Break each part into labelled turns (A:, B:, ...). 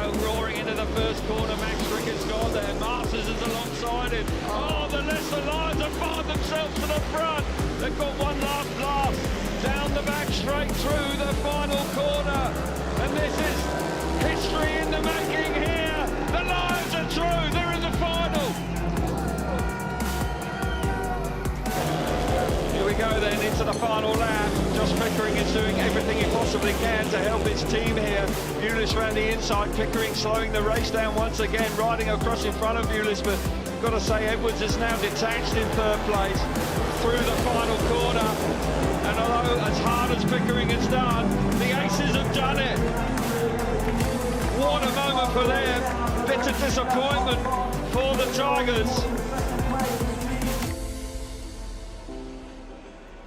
A: go roaring into the first corner. Max Frick has gone there. Masters is alongside him. Oh, the Leicester Lions have found themselves to the front. They've got one last blast down the back straight through the final corner. And this is history in the making here. The Lions are through. They're in the final. Here we go then into the final lap. Josh Pickering is doing everything he possibly can to help his team here. Ulis around the inside, Pickering slowing the race down once again, riding across in front of Ulis, but I've got to say Edwards is now detached in third place through the final corner. And although as hard as Pickering has done, the Aces have done it. What a moment for them. Bitter disappointment for the Tigers.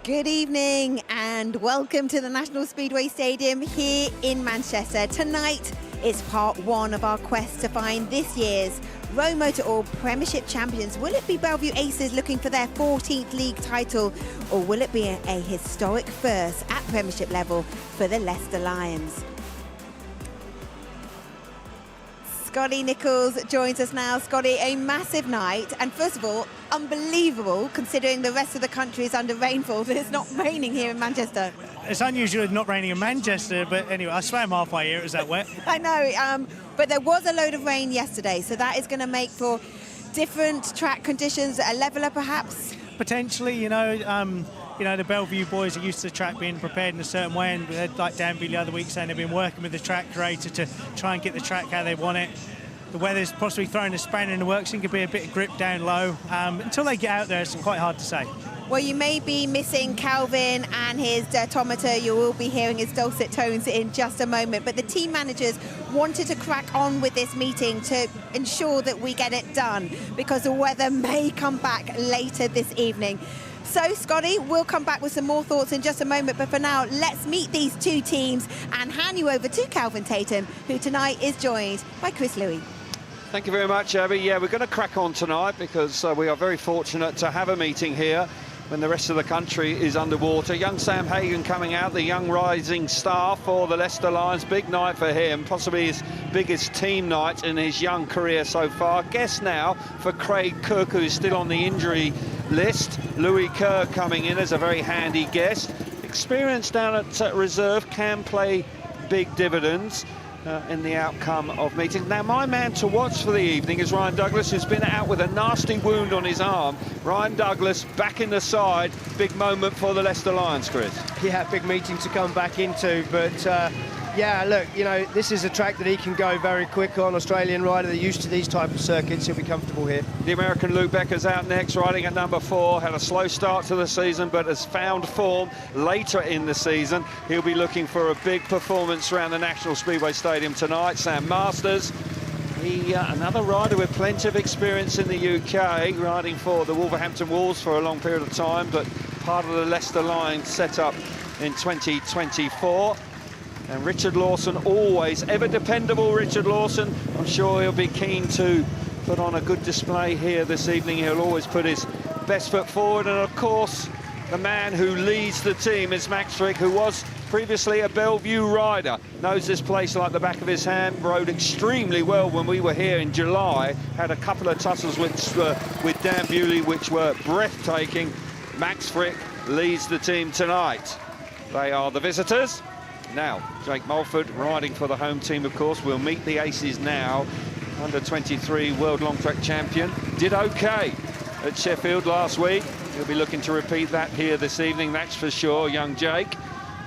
B: Good evening and welcome to the National Speedway Stadium here in Manchester. Tonight is part one of our quest to find this year's ROWE Motor Premiership champions. Will it be Belle Vue Aces looking for their 14th league title, or will it be a historic first at Premiership level for the Leicester Lions? Scotty Nichols joins us now. Scotty, a massive night, and first of all, unbelievable considering the rest of the country is under rainfall that it's not raining here in Manchester.
C: It's unusual not raining in Manchester, but anyway, I swam halfway here. It was that wet.
B: I know, but there was a load of rain yesterday, so that is going to make for different track conditions, a leveler perhaps?
C: Potentially, you know, the Belle Vue boys are used to the track being prepared in a certain way, and we had like Dan Beale the other week saying they've been working with the track creator to try and get the track how they want it. The weather's possibly throwing a spanner in the works, and could be a bit of grip down low. Until they get out there, it's quite hard to say.
B: Well, you may be missing Calvin and his diatometer. You will be hearing his dulcet tones in just a moment. But the team managers wanted to crack on with this meeting to ensure that we get it done, because the weather may come back later this evening. So, Scotty, we'll come back with some more thoughts in just a moment. But for now, let's meet these two teams and hand you over to Calvin Tatum, who tonight is joined by Chris Louis.
A: Thank you very much, Abby. Yeah, we're going to crack on tonight because we are very fortunate to have a meeting here when the rest of the country is underwater. Young Sam Hagan coming out, the young rising star for the Leicester Lions. Big night for him, possibly his biggest team night in his young career so far. Guest now for Craig Cook, who is still on the injury list. Louis Kerr coming in as a very handy guest. Experience down at reserve can play big dividends in the outcome of meetings. Now, my man to watch for the evening is Ryan Douglas, who's been out with a nasty wound on his arm. Ryan Douglas back in the side. Big moment for the Leicester Lions, Chris.
D: Yeah, big meeting to come back into, but yeah, look, you know, this is a track that he can go very quick on. Australian rider, they're used to these type of circuits. He'll be comfortable here.
A: The American Luke Becker's out next, riding at number 4. Had a slow start to the season, but has found form later in the season. He'll be looking for a big performance around the National Speedway Stadium tonight. Sam Masters, another rider with plenty of experience in the UK, riding for the Wolverhampton Wolves for a long period of time, but part of the Leicester Lions set up in 2024. And Richard Lawson, always ever dependable Richard Lawson. I'm sure he'll be keen to put on a good display here this evening. He'll always put his best foot forward. And of course, the man who leads the team is Max Frick, who was previously a Belle Vue rider. Knows this place like the back of his hand. Rode extremely well when we were here in July. Had a couple of tussles with Dan Bewley, which were breathtaking. Max Frick leads the team tonight. They are the visitors. Now, Jake Mulford riding for the home team, of course. We'll meet the Aces now. Under-23 World Long Track champion. Did OK at Sheffield last week. He'll be looking to repeat that here this evening, that's for sure, young Jake.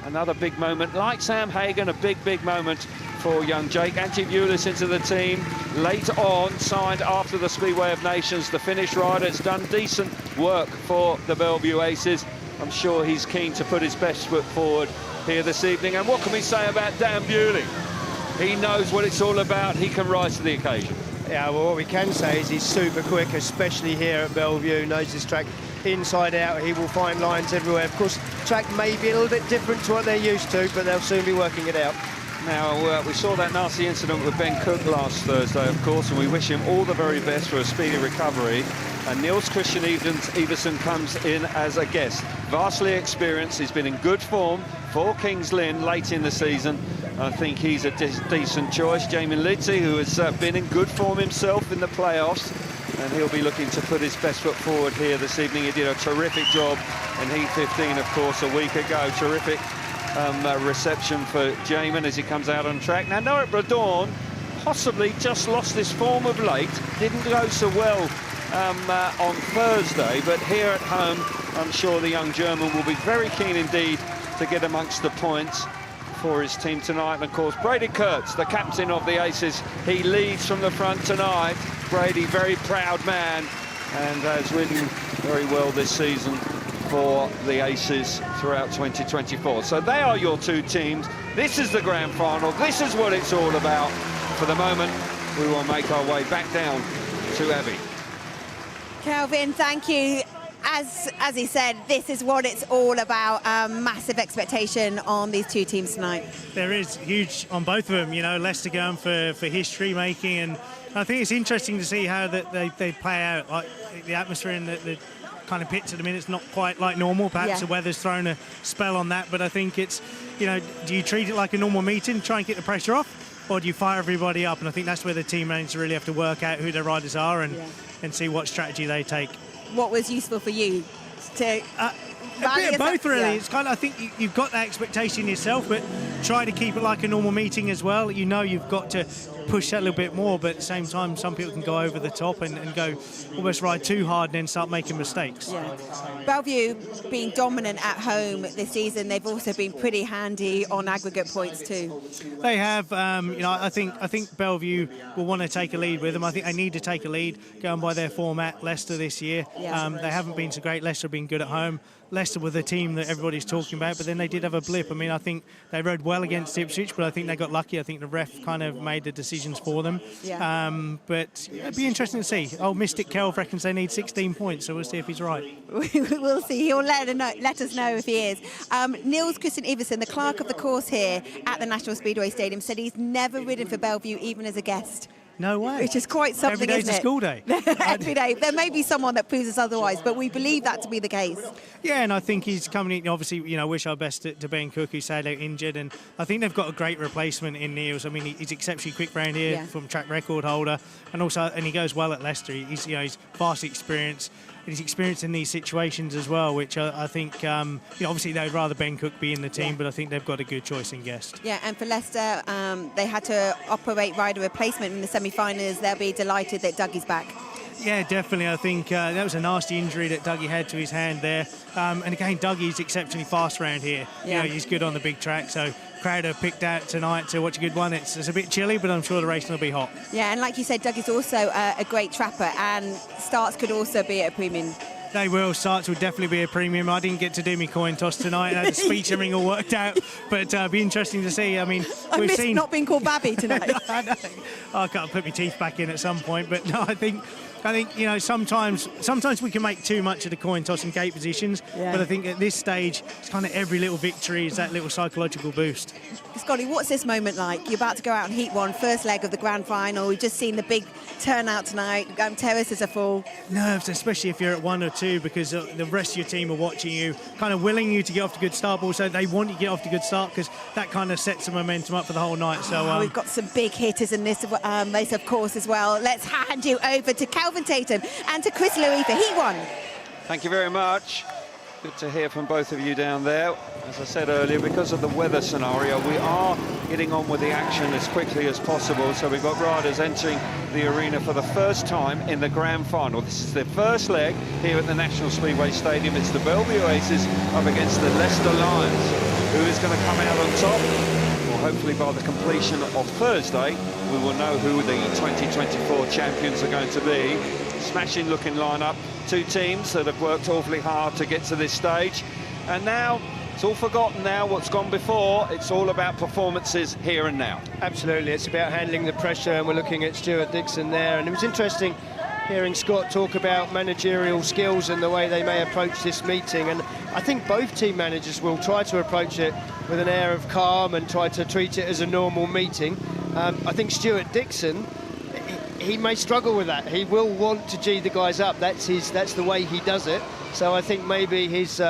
A: Another big moment, like Sam Hagan, a big moment for young Jake. Antti Ulis into the team late on, signed after the Speedway of Nations. The Finnish rider has done decent work for the Belle Vue Aces. I'm sure he's keen to put his best foot forward here this evening. And what can we say about Dan Bewley? He knows what it's all about. He can rise to the occasion.
D: Yeah, well, what we can say is he's super quick, especially here at Belle Vue. Knows this track inside out. He will find lines everywhere. Of course, track may be a little bit different to what they're used to, but they'll soon be working it out.
A: Now, we saw that nasty incident with Ben Cook last Thursday, of course, and we wish him all the very best for a speedy recovery. And Niels-Kritstian Iversen comes in as a guest. Vastly experienced, he's been in good form for Kings Lynn late in the season. I think he's a decent choice. Jamie Liddsey, who has been in good form himself in the playoffs, and he'll be looking to put his best foot forward here this evening. He did a terrific job in Heat 15, of course, a week ago. Terrific reception for Jamin as he comes out on track. Now, Noah Bradorn possibly just lost his form of late. Didn't go so well on Thursday, but here at home, I'm sure the young German will be very keen indeed to get amongst the points for his team tonight. And of course, Brady Kurtz, the captain of the Aces, he leads from the front tonight. Brady, very proud man, and has ridden very well this season for the Aces throughout 2024. So they are your two teams. This is the grand final. This is what it's all about. For the moment, we will make our way back down to Abbey.
B: Kelvin, thank you. As he said, this is what it's all about. Massive expectation on these two teams tonight.
C: There is huge on both of them. You know, Leicester going for history making, and I think it's interesting to see how they play out. Like the atmosphere in the kind of pitch at the minute is not quite like normal. Perhaps the weather's thrown a spell on that, but I think it's, you know, do you treat it like a normal meeting, try and get the pressure off, or do you fire everybody up? And I think that's where the team managers really have to work out who their riders are and see what strategy they take.
B: What was useful for you to
C: a bit of both, really. It's kind of, I think you've got that expectation yourself, but try to keep it like a normal meeting as well. You know, you've got to push that a little bit more, but at the same time, some people can go over the top and go almost ride too hard and then start making mistakes.
B: Yeah. Belle Vue being dominant at home this season, they've also been pretty handy on aggregate points too.
C: They have. You know, I think Belle Vue will want to take a lead with them. I think they need to take a lead going by their format. Leicester this year, they haven't been so great. Leicester have been good at home. Leicester were the team that everybody's talking about, but then they did have a blip. I mean, I think they rode well against Ipswich, but I think they got lucky. I think the ref kind of made the decisions for them. Yeah. But it'd be interesting to see. Oh, Mystic Kelv reckons they need 16 points, so we'll see if he's right.
B: We'll see. He'll let us know if he is. Niels-Kritstian Iversen, the clerk of the course here at the National Speedway Stadium, said he's never ridden for Belle Vue, even as a guest.
C: No way.
B: Which is quite something,
C: isn't it?
B: Every
C: day's a school day.
B: Every day. There may be someone that proves us otherwise, but we believe that to be the case.
C: Yeah, and I think he's coming in, obviously, you know, wish our best to Ben Cook, who's sadly injured, and I think they've got a great replacement in Niels. I mean, he's exceptionally quick round here from track record holder, and he goes well at Leicester. He's vast experience. He's experienced in these situations as well, which I think, obviously they'd rather Ben Cook be in the team, but I think they've got a good choice in guest.
B: Yeah, and for Leicester, they had to operate rider replacement in the semi-finals. They'll be delighted that Dougie's back.
C: Yeah, definitely. I think that was a nasty injury that Dougie had to his hand there. And again, Dougie's exceptionally fast around here. Yeah. You know, he's good on the big track, so Crowder picked out tonight to watch a good one. It's a bit chilly, but I'm sure the racing will be hot. Yeah,
B: and like you said, Doug is also a great trapper, and starts could also be at a premium.
C: They will. Starts will definitely be a premium. I didn't get to do my coin toss tonight. I had the speech and everything all worked out, but it'll be interesting to see. I mean,
B: we've seen not being called Babby tonight.
C: I know. I can't put my teeth back in at some point, but no, I think you know, sometimes we can make too much of the coin toss and gate positions, but I think at this stage, it's kind of every little victory is that little psychological boost.
B: Scotty, what's this moment like? You're about to go out in Heat 1, first leg of the grand final. We've just seen the big turnout tonight. Terraces are full.
C: Nerves, especially if you're at 1 or 2, because the rest of your team are watching you, kind of willing you to get off to a good start, but also they want you to get off to a good start because that kind of sets the momentum up for the whole night. So
B: we've got some big hitters in this race, of course, as well. Let's hand you over to Calvin Tatum and to Chris Louis for Heat 1.
A: Thank you very much. Good to hear from both of you down there. As I said earlier, because of the weather scenario, we are getting on with the action as quickly as possible. So we've got riders entering the arena for the first time in the grand final. This is the first leg here at the National Speedway Stadium. It's the Belle Vue Aces up against the Leicester Lions. Who is going to come out on top? Well, hopefully by the completion of Thursday, we will know who the 2024 champions are going to be. Smashing looking lineup. Two teams that have worked awfully hard to get to this stage, and now it's all forgotten now what's gone before. It's all about performances here and now.
D: Absolutely, it's about handling the pressure, and we're looking at Stuart Dixon there, and it was interesting hearing Scott talk about managerial skills and the way they may approach this meeting, and I think both team managers will try to approach it with an air of calm and tried to treat it as a normal meeting. I think Stuart Dixon, he may struggle with that. He will want to G the guys up. That's the way he does it. So I think maybe his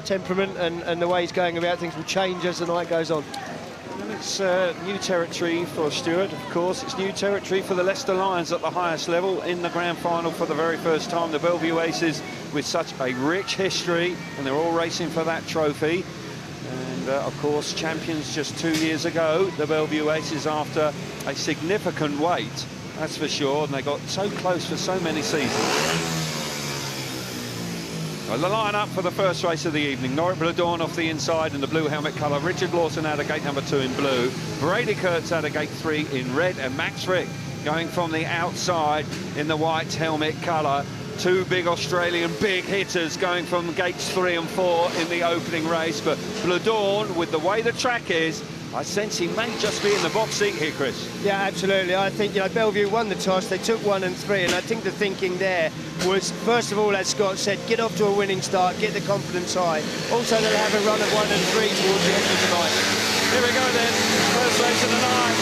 D: temperament and the way he's going about things will change as the night goes on.
A: And it's new territory for Stuart, of course. It's new territory for the Leicester Lions at the highest level in the grand final for the very first time. The Belle Vue Aces with such a rich history, and they're all racing for that trophy. And of course, champions just 2 years ago, the Belle Vue Aces, after a significant wait, that's for sure, and they got so close for so many seasons. Well, the line-up for the first race of the evening: Norbert Bledorn off the inside in the blue helmet colour, Richard Lawson out of gate number 2 in blue, Brady Kurtz out of gate 3 in red, and Max Frick going from the outside in the white helmet colour. Two big Australian big hitters going from gates 3 and 4 in the opening race. But Bledorn, with the way the track is, I sense he may just be in the box seat here, Chris.
D: Yeah, absolutely. I think, Belle Vue won the toss. They took 1 and 3, and I think the thinking there was, first of all, as Scott said, get off to a winning start, get the confidence high. Also, they'll have a run of 1 and 3 towards the end of the night.
A: Here we go then, first race of the night.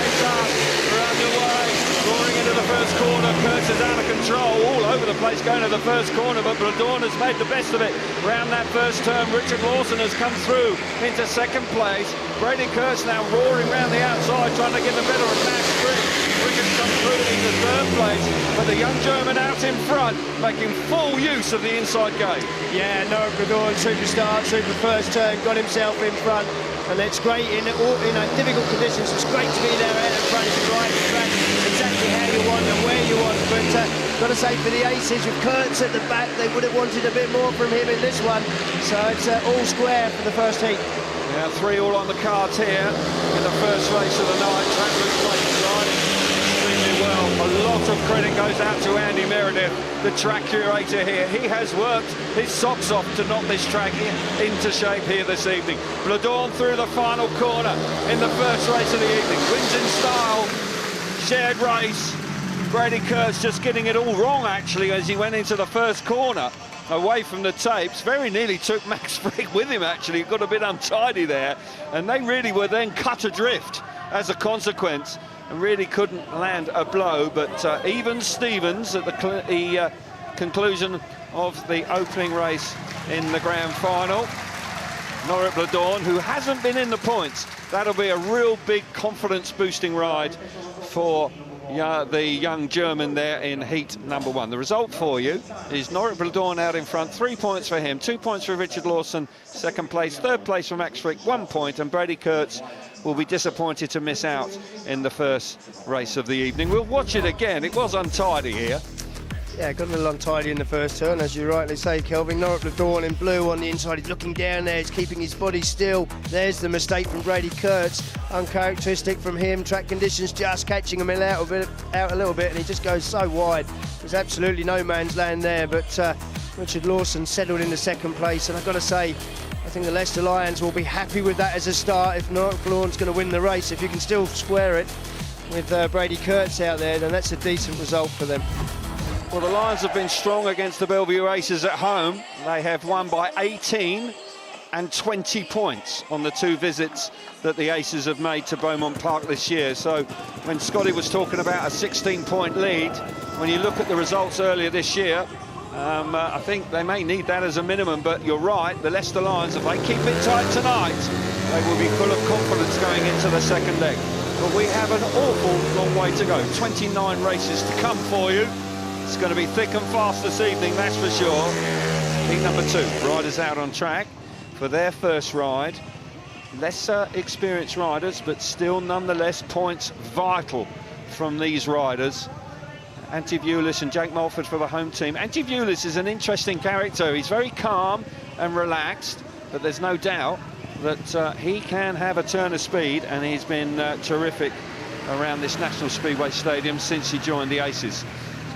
A: Race up, we're underway, roaring into the first corner. Kurtz is out of control, all over the place going to the first corner, but Bledorn has made the best of it. Round that first turn, Richard Lawson has come through into second place. Brady Kurtz now roaring round the outside, trying to get the better of Max Frick. Richard's come through into third place, but the young German out in front, making full use of the inside gate.
D: Yeah, Norbert Bledorn, superstar, super first turn, got himself in front. And it's great in difficult conditions. It's great to be there out in front. It's right the track exactly how you want and where you want. But got to say, for the Aces, with Kurtz at the back, they would have wanted a bit more from him in this one. So it's all square for the first heat.
A: Yeah, 3 all on the cards here in the first race of the night. Track looks like it's riding extremely well. A lot of credit goes out to Andy Meredith, the track curator here. He has worked his socks off to knock this track into shape here this evening. Bledorn through the final corner in the first race of the evening. Wins in style, shared race. Brady Kurtz just getting it all wrong, actually, as he went into the first corner. Away from the tapes, very nearly took Max Frick with him, actually. Got a bit untidy there, and they really were then cut adrift as a consequence and really couldn't land a blow. But even Stevens at the conclusion of the opening race in the grand final. Norbert Bledorn, who hasn't been in the points, that'll be a real big confidence-boosting ride for the young German there in heat number 1. The result for you is Norbert Bledorn out in front, 3 points for him, 2 points for Richard Lawson, second place, third place for Max Frick, 1 point, and Brady Kurtz will be disappointed to miss out in the first race of the evening. We'll watch it again. It was untidy here.
D: Yeah, got a little untidy in the first turn, as you rightly say, Kelvin. Norbert Bledorn in blue on the inside. He's looking down there. He's keeping his body still. There's the mistake from Brady Kurtz. Uncharacteristic from him. Track conditions just catching him out a little bit, and he just goes so wide. There's absolutely no man's land there, but Richard Lawson settled into second place, and I've got to say, I think the Leicester Lions will be happy with that as a start. If Norbert Bledorn's going to win the race, if you can still square it with Brady Kurtz out there, then that's a decent result for them.
A: Well, the Lions have been strong against the Belle Vue Aces at home. They have won by 18 and 20 points on the 2 visits that the Aces have made to Beaumont Park this year. So when Scotty was talking about a 16-point lead, when you look at the results earlier this year, I think they may need that as a minimum. But you're right, the Leicester Lions, if they keep it tight tonight, they will be full of confidence going into the second leg. But we have an awful long way to go. 29 races to come for you. It's going to be thick and fast this evening, that's for sure. Heat number 2, riders out on track for their first ride. Lesser experienced riders, but still nonetheless points vital from these riders. Antivulis and Jake Mulford for the home team. Antivulis is an interesting character. He's very calm and relaxed, but there's no doubt that he can have a turn of speed, and he's been terrific around this National Speedway Stadium since he joined the Aces.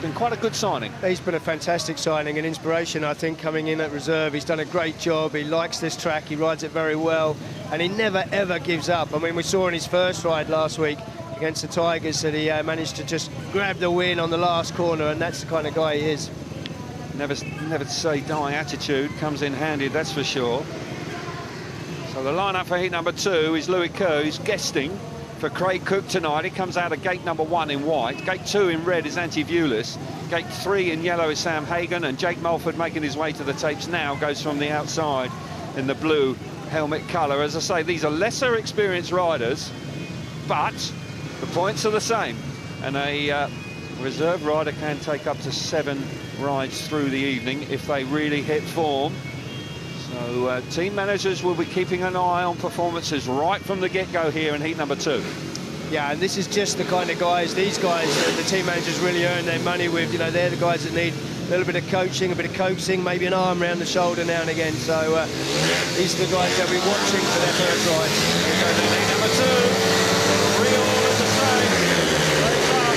A: Been quite a good signing.
D: He's been a fantastic signing, an inspiration, I think, coming in at reserve. He's done a great job. He likes this track. He rides it very well, and he never, ever gives up. I mean, we saw in his first ride last week against the Tigers that he managed to just grab the win on the last corner, and that's the kind of guy he is. Never
A: say die attitude comes in handy, that's for sure. So the lineup for heat number 2 is Louis Kerr, who's guesting for Craig Cook tonight. He comes out of gate number 1 in white. Gate 2 in red is Anti-Vuelis. Gate 3 in yellow is Sam Hagan, and Jake Mulford, making his way to the tapes now, goes from the outside in the blue helmet colour. As I say, these are lesser experienced riders, but the points are the same, and a reserve rider can take up to 7 rides through the evening if they really hit form. So team managers will be keeping an eye on performances right from the get-go here in heat number 2.
D: Yeah, and this is just the kind of guys, these guys, the team managers really earn their money with. You know, they're the guys that need a little bit of coaching, a bit of coaxing, maybe an arm around the shoulder now and again. So these are the guys that we're watching for their first ride.
A: Here goes the heat number 2. 3 all at the same. Race up.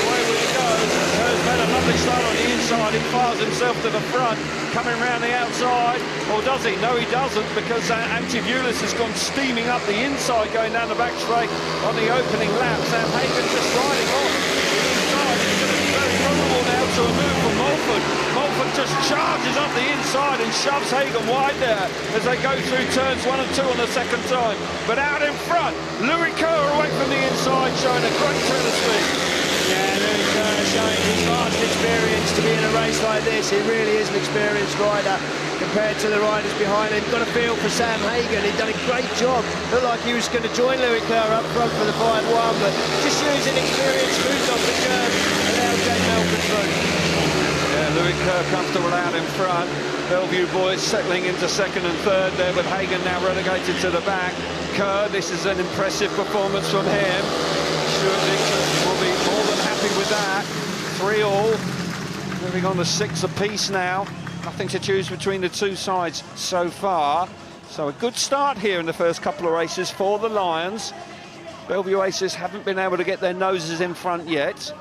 A: Away we go. Kerr's made a lovely start on the inside. He fires himself to the front, coming round the outside. Or does he? No, he doesn't, because Anti-Vuelis has gone steaming up the inside, going down the back straight on the opening lap. Sam Hagan just riding on the inside. It's going to be very vulnerable now to a move from Mulford. Mulford just charges up the inside and shoves Hagan wide there as they go through turns 1 and 2 on the second time. But out in front, Louis Kerr away from the inside, showing a great turn of speed.
D: Yeah, Louis Kerr showing his vast experience to be in a race like this. He really is an experienced rider compared to the riders behind him. Got a feel for Sam Hagan. He'd done a great job. Looked like he was going to join Louis Kerr up front for the 5-1, but just using experience, moves off the curb, allowed Jake Melford through.
A: Yeah, Louis Kerr comfortable out in front. Belle Vue boys settling into second and third there, with Hagan now relegated to the back. Kerr, this is an impressive performance from him. Stuart Dixon will be more than happy with that. 3 all, moving on to 6 apiece now. Nothing to choose between the two sides so far. So a good start here in the first couple of races for the Lions. Belle Vue Aces haven't been able to get their noses in front yet.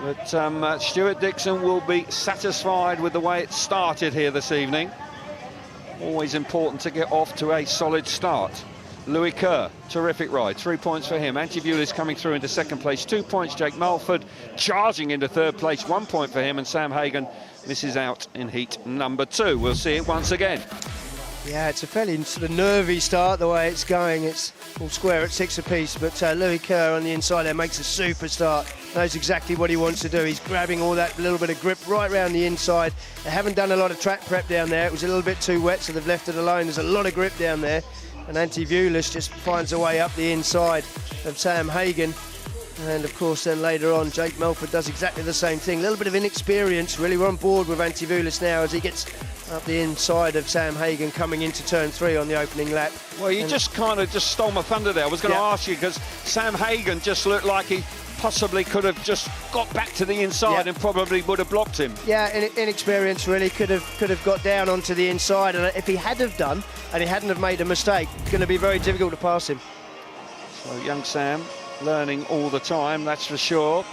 A: But Stuart Dixon will be satisfied with the way it started here this evening. Always important to get off to a solid start. Louis Kerr, terrific ride, 3 points for him. Anti-Vuelis coming through into second place, 2 points. Jake Mulford charging into third place, 1 point for him, and Sam Hagan misses out in heat number 2. We'll see it once again.
D: Yeah, it's a fairly sort of nervy start the way it's going. It's all square at 6 apiece, but Louis Kerr on the inside there makes a super start. Knows exactly what he wants to do. He's grabbing all that little bit of grip right round the inside. They haven't done a lot of track prep down there. It was a little bit too wet, so they've left it alone. There's a lot of grip down there. And Anti-Vuelis just finds a way up the inside of Sam Hagan. And of course then later on Jake Melford does exactly the same thing. A little bit of inexperience, really. We're on board with Anti-Vuelis now as he gets up the inside of Sam Hagan coming into turn 3 on the opening lap.
A: Well, you just kind of just stole my thunder there. I was going to ask you, because Sam Hagan just looked like he possibly could have just got back to the inside and probably would have blocked him.
D: Yeah, inexperience really, could have got down onto the inside, and if he had have done and he hadn't have made a mistake, it's going to be very difficult to pass him.
A: So young Sam learning all the time, that's for sure.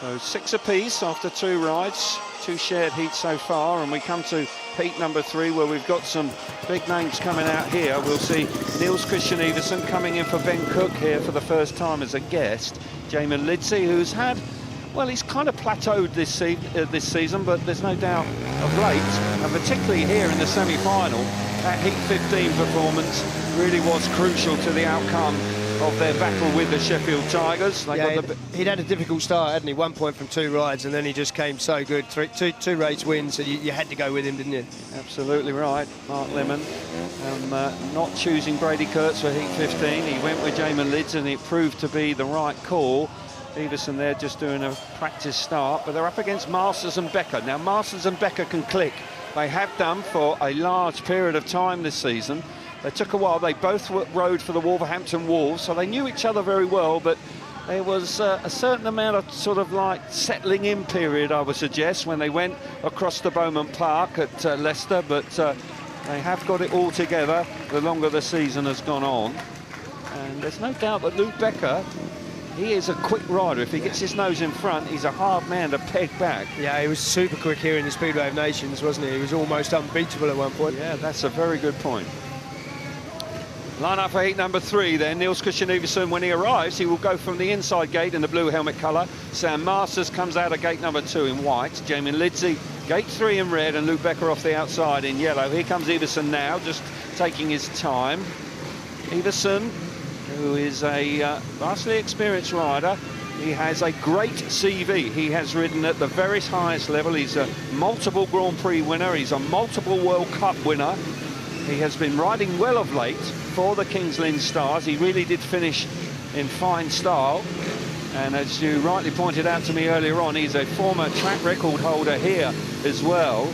A: So 6 apiece after 2 rides, 2 shared heats so far, and we come to heat number 3 where we've got some big names coming out here. We'll see Niels-Kritstian Iversen coming in for Ben Cook here for the first time as a guest. Jamin Lidsey, who's had, well, he's kind of plateaued this season, but there's no doubt of late, and particularly here in the semi-final, that heat 15 performance really was crucial to the outcome of their battle with the Sheffield Tigers.
D: He'd had a difficult start, hadn't he? 1 point from 2 rides, and then he just came so good. Two race wins, so you had to go with him, didn't you?
A: Absolutely right. Mark Lemon not choosing Brady Kurtz for heat 15. He went with Jamin Lids, and it proved to be the right call. Iversen there just doing a practice start, but they're up against Masters and Becker. Now, Masters and Becker can click. They have done for a large period of time this season. They took a while. They both rode for the Wolverhampton Wolves, so they knew each other very well, but there was a certain amount of sort of like settling in period, I would suggest, when they went across the Bowman Park at Leicester, but they have got it all together the longer the season has gone on. And there's no doubt that Luke Becker, he is a quick rider. If he gets his nose in front, he's a hard man to peg back. Yeah,
D: he was super quick here in the Speedway of Nations, wasn't he? He was almost unbeatable at one point.
A: Yeah, that's a very good point. Line up for heat number 3 then. Niels-Kritstian Iversen, when he arrives, he will go from the inside gate in the blue helmet colour. Sam Masters comes out of gate number 2 in white. Jamin Lidsey, gate 3 in red, and Luke Becker off the outside in yellow. Here comes Iversen now, just taking his time. Iversen, who is a vastly experienced rider. He has a great CV. He has ridden at the very highest level. He's a multiple Grand Prix winner. He's a multiple World Cup winner. He has been riding well of late for the King's Lynn Stars. He really did finish in fine style. And as you rightly pointed out to me earlier on, he's a former track record holder here as well.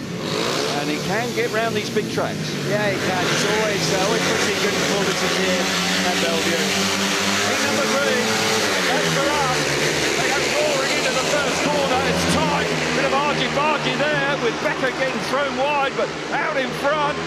A: And he can get round these big tracks.
D: Yeah, he can. He's always puts in good performances here at Belle Vue.
A: Heat number 3, Leicester up. They go roaring into the first corner. It's tight. Bit of argy-bargy there with Becker getting thrown wide, but out in front.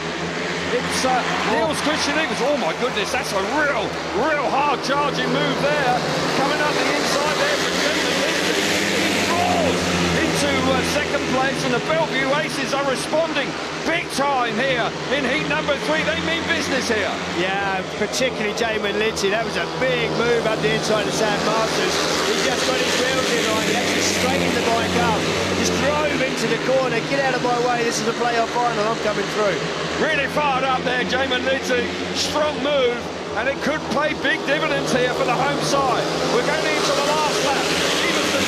A: It's Niels-Kritstian Iversen. Oh my goodness, that's a real hard charging move there. Coming up the inside there for Jamie Lindsay. He roars into second place, and the Belle Vue Aces are responding big time here in heat number 3. They mean business here.
D: Yeah, particularly Jamin Lindsay. That was a big move up the inside of Sam Masters. He just got his wheels in right. He actually straightened the bike up. Just drove into the corner. Get out of my way. This is a playoff final. I'm coming through.
A: Really fired up there, Jamin Lindsay. Strong move, and it could pay big dividends here for the home side. We're going into the last lap. Iversen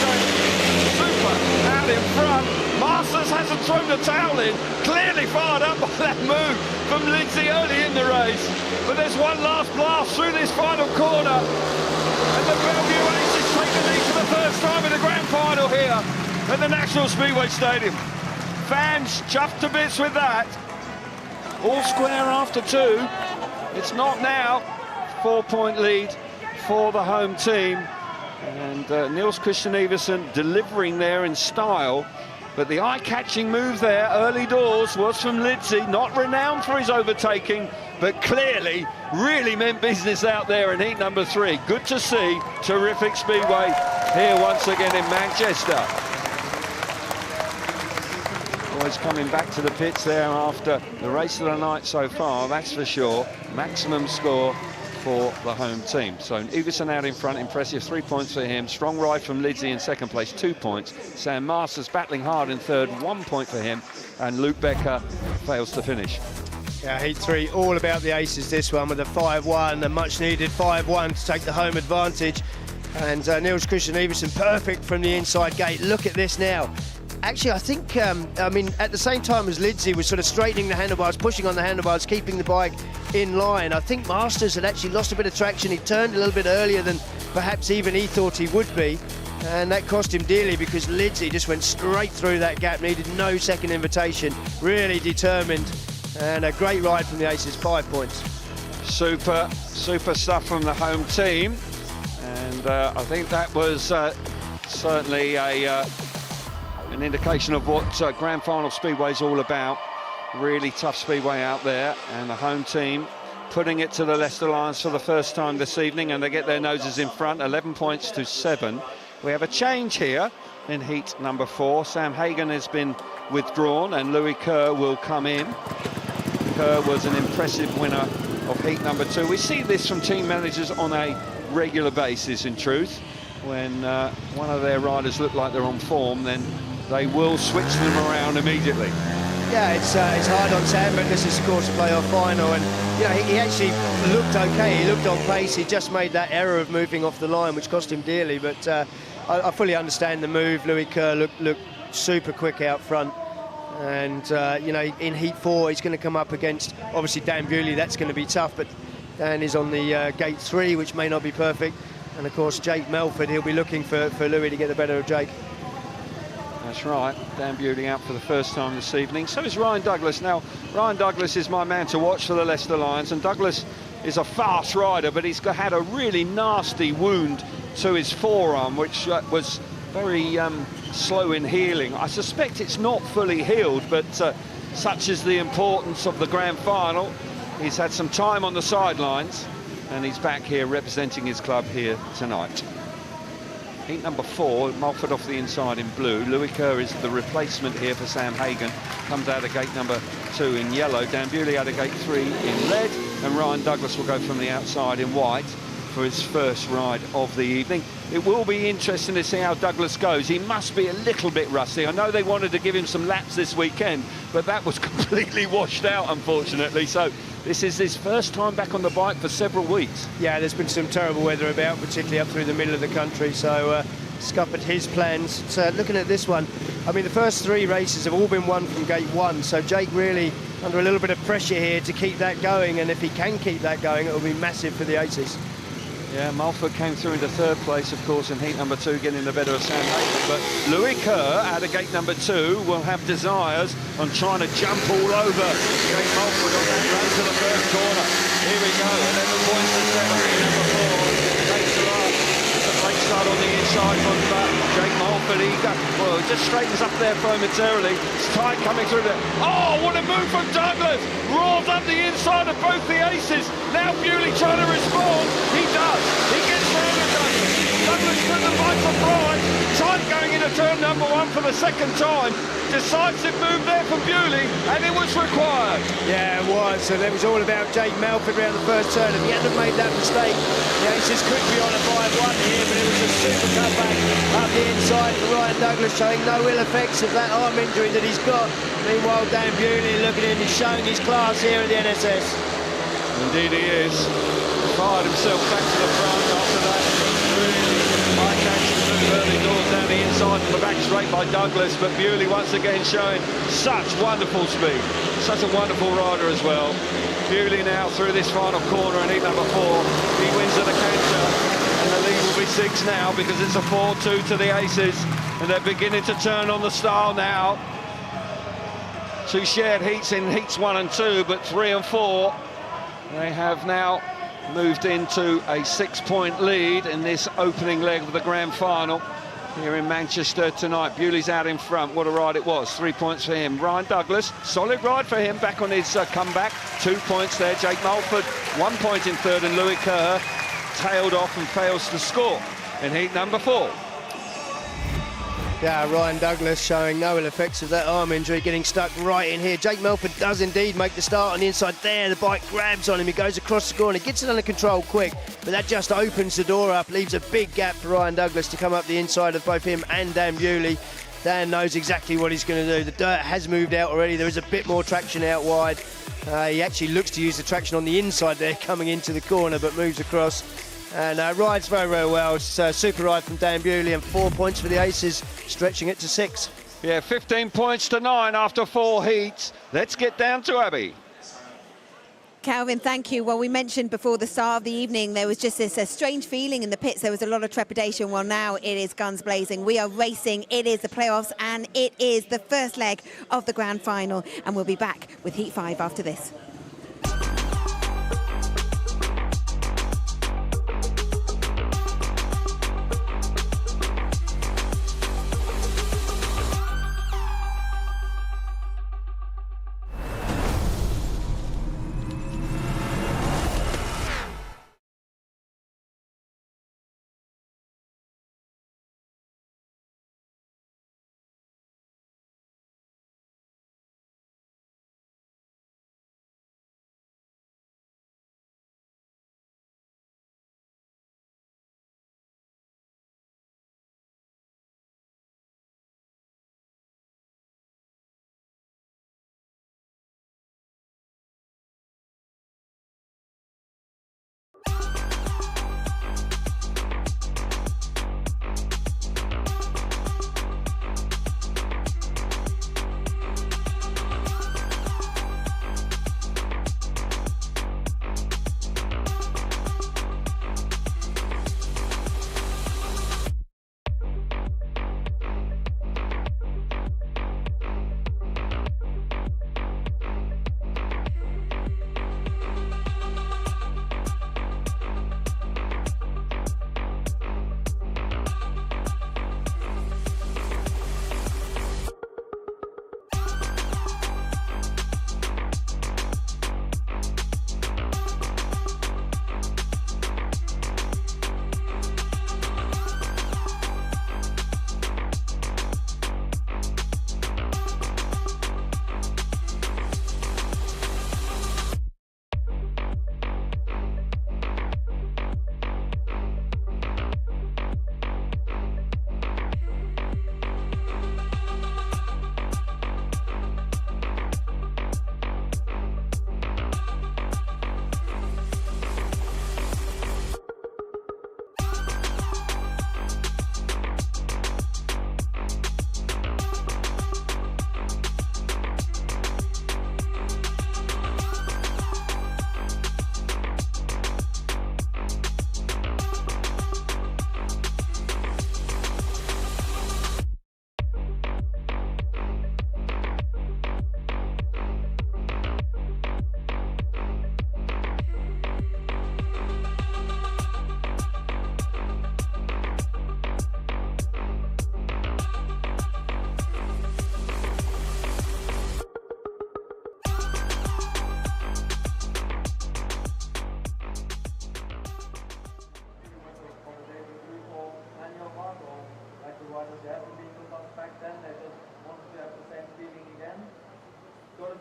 A: super out in front. Masters hasn't thrown the towel in. Clearly fired up by that move from Lindsay early in the race. But there's one last blast through this final corner. And the Belle Vue Aces take the lead for the first time in the grand final here at the National Speedway Stadium. Fans chuffed to bits with that. All square after 2. It's not now. 4-point lead for the home team. And Niels-Kritstian Iversen delivering there in style. But the eye-catching move there, early doors, was from Lindsay. Not renowned for his overtaking, but clearly really meant business out there in heat number 3. Good to see. Terrific speedway here once again in Manchester. Always coming back to the pits there after the race of the night so far, that's for sure. Maximum score for the home team. So Iversen out in front, impressive, 3 points for him. Strong ride from Lindsay in second place, 2 points. Sam Masters battling hard in third, 1 point for him. And Luke Becker fails to finish.
D: Yeah, heat 3, all about the Aces this one, with a 5-1, a much needed 5-1 to take the home advantage. And Niels-Kritstian Iversen perfect from the inside gate. Look at this now. Actually, I think, at the same time as Lindsay was sort of straightening the handlebars, pushing on the handlebars, keeping the bike in line, I think Masters had actually lost a bit of traction. He turned a little bit earlier than perhaps even he thought he would be. And that cost him dearly because Lindsay just went straight through that gap, needed no second invitation, really determined. And a great ride from the Aces, 5 points.
A: Super stuff from the home team. And I think that was certainly an indication of what Grand Final Speedway is all about. Really tough speedway out there, and the home team putting it to the Leicester Lions for the first time this evening, and they get their noses in front, 11 points to 7. We have a change here in heat number 4. Sam Hagen has been withdrawn, and Louis Kerr will come in. Kerr was an impressive winner of heat number 2. We see this from team managers on a regular basis, in truth. When one of their riders look like they're on form, then they will switch them around immediately.
D: Yeah, it's hard on Sam, but this is, of course, a playoff final, and he actually looked okay. He looked on pace. He just made that error of moving off the line, which cost him dearly. But I fully understand the move. Louis Kerr looked super quick out front, and in heat 4 he's going to come up against obviously Dan Bewley. That's going to be tough, but Dan is on the gate 3, which may not be perfect. And of course, Jake Melford, he'll be looking for Louis to get the better of Jake.
A: That's right, Dan Bewley out for the first time this evening. So is Ryan Douglas. Now, Ryan Douglas is my man to watch for the Leicester Lions, and Douglas is a fast rider, but he's had a really nasty wound to his forearm, which was very slow in healing. I suspect it's not fully healed, but such is the importance of the grand final. He's had some time on the sidelines, and he's back here representing his club here tonight. Heat number 4, Mulford off the inside in blue. Louis Kerr is the replacement here for Sam Hagen. Comes out of gate number 2 in yellow. Dan Bewley out of gate 3 in red. And Ryan Douglas will go from the outside in white for his first ride of the evening. It will be interesting to see how Douglas goes. He must be a little bit rusty. I know they wanted to give him some laps this weekend, but that was completely washed out, unfortunately. So This is his first time back on the bike for several weeks.
D: Yeah, there's been some terrible weather about, particularly up through the middle of the country, so scuppered his plans. So looking at this one, I mean, the first 3 races have all been won from gate 1, so Jake really under a little bit of pressure here to keep that going, and if he can keep that going, it will be massive for the Aces.
A: Yeah, Mulford came through into 3rd place, of course, in heat number 2, getting the better of Sam Hayden. But Louis Kerr, out of gate number 2, will have desires on trying to jump all over Jake Mulford on that run to the first corner. Here we go, 11 points to 7, heat number 4. Takes a lot. It's a great start on the inside from Jake Mulford. Well, he just straightens up there momentarily. It's tight coming through there. Oh, what a move from Douglas! Roars up the inside of both the Aces. Now Bewley trying to respond. He does. He gets through to Douglas. Douglas put the bike for pride. Tight going into turn number 1 for the second time. Decisive move there from Bewley, and it was required.
D: Yeah, it was, and it was all about Jake Melford around the first turn. If he hadn't made that mistake, the Aces could be on a 5-1 here, but it was a super comeback up the inside for Ryan Douglas, showing no ill effects of that arm injury that he's got. Meanwhile, Dan Bewley, look at him, he's showing his class here at the NSS.
A: Indeed he is. Fired himself back to the front after that. Really high-catching move early doors down the inside and the back straight by Douglas, but Bewley once again showing such wonderful speed. Such a wonderful rider as well. Bewley now through this final corner in heat number 4. He wins at the canter, and the lead will be 6 now because it's a 4-2 to the Aces, and they're beginning to turn on the style now. 2 shared heats in heats 1 and 2, but 3 and 4. They have now moved into a 6-point lead in this opening leg of the grand final here in Manchester tonight. Bewley's out in front. What a ride it was. 3 points for him. Ryan Douglas, solid ride for him, back on his comeback. 2 points there. Jake Mulford, 1 point in 3rd, and Louis Kerr tailed off and fails to score in heat number 4.
D: Yeah, Ryan Douglas showing no ill effects of that arm injury, getting stuck right in here. Jake Melford does indeed make the start on the inside there. The bike grabs on him, he goes across the corner, gets it under control quick, but that just opens the door up, leaves a big gap for Ryan Douglas to come up the inside of both him and Dan Bewley. Dan knows exactly what he's going to do. The dirt has moved out already, there is a bit more traction out wide. He actually looks to use the traction on the inside there coming into the corner, but moves across. And rides very, very well. It's a super ride from Dan Bewley, and 4 points for the Aces, stretching it to 6.
A: Yeah, 15 points to 9 after 4 heats. Let's get down to Abby.
B: Calvin, thank you. Well, we mentioned before the start of the evening there was just this strange feeling in the pits. There was a lot of trepidation. Well, now it is guns blazing. We are racing. It is the playoffs, and it is the first leg of the grand final. And we'll be back with Heat 5 after this.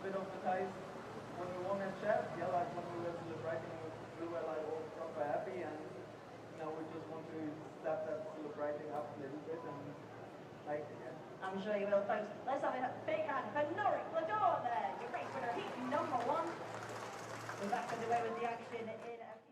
E: bit of the taste when we won at Sheffield. Yeah, like when we were celebrating, we were like all proper happy, and you know we just want to step that celebrating up a little bit and make it. Yeah.
F: I'm sure you will, folks. Let's have a big hand for Norrie Lador there. Your race winner, heat number 1. We're back underway with the action in a few moments.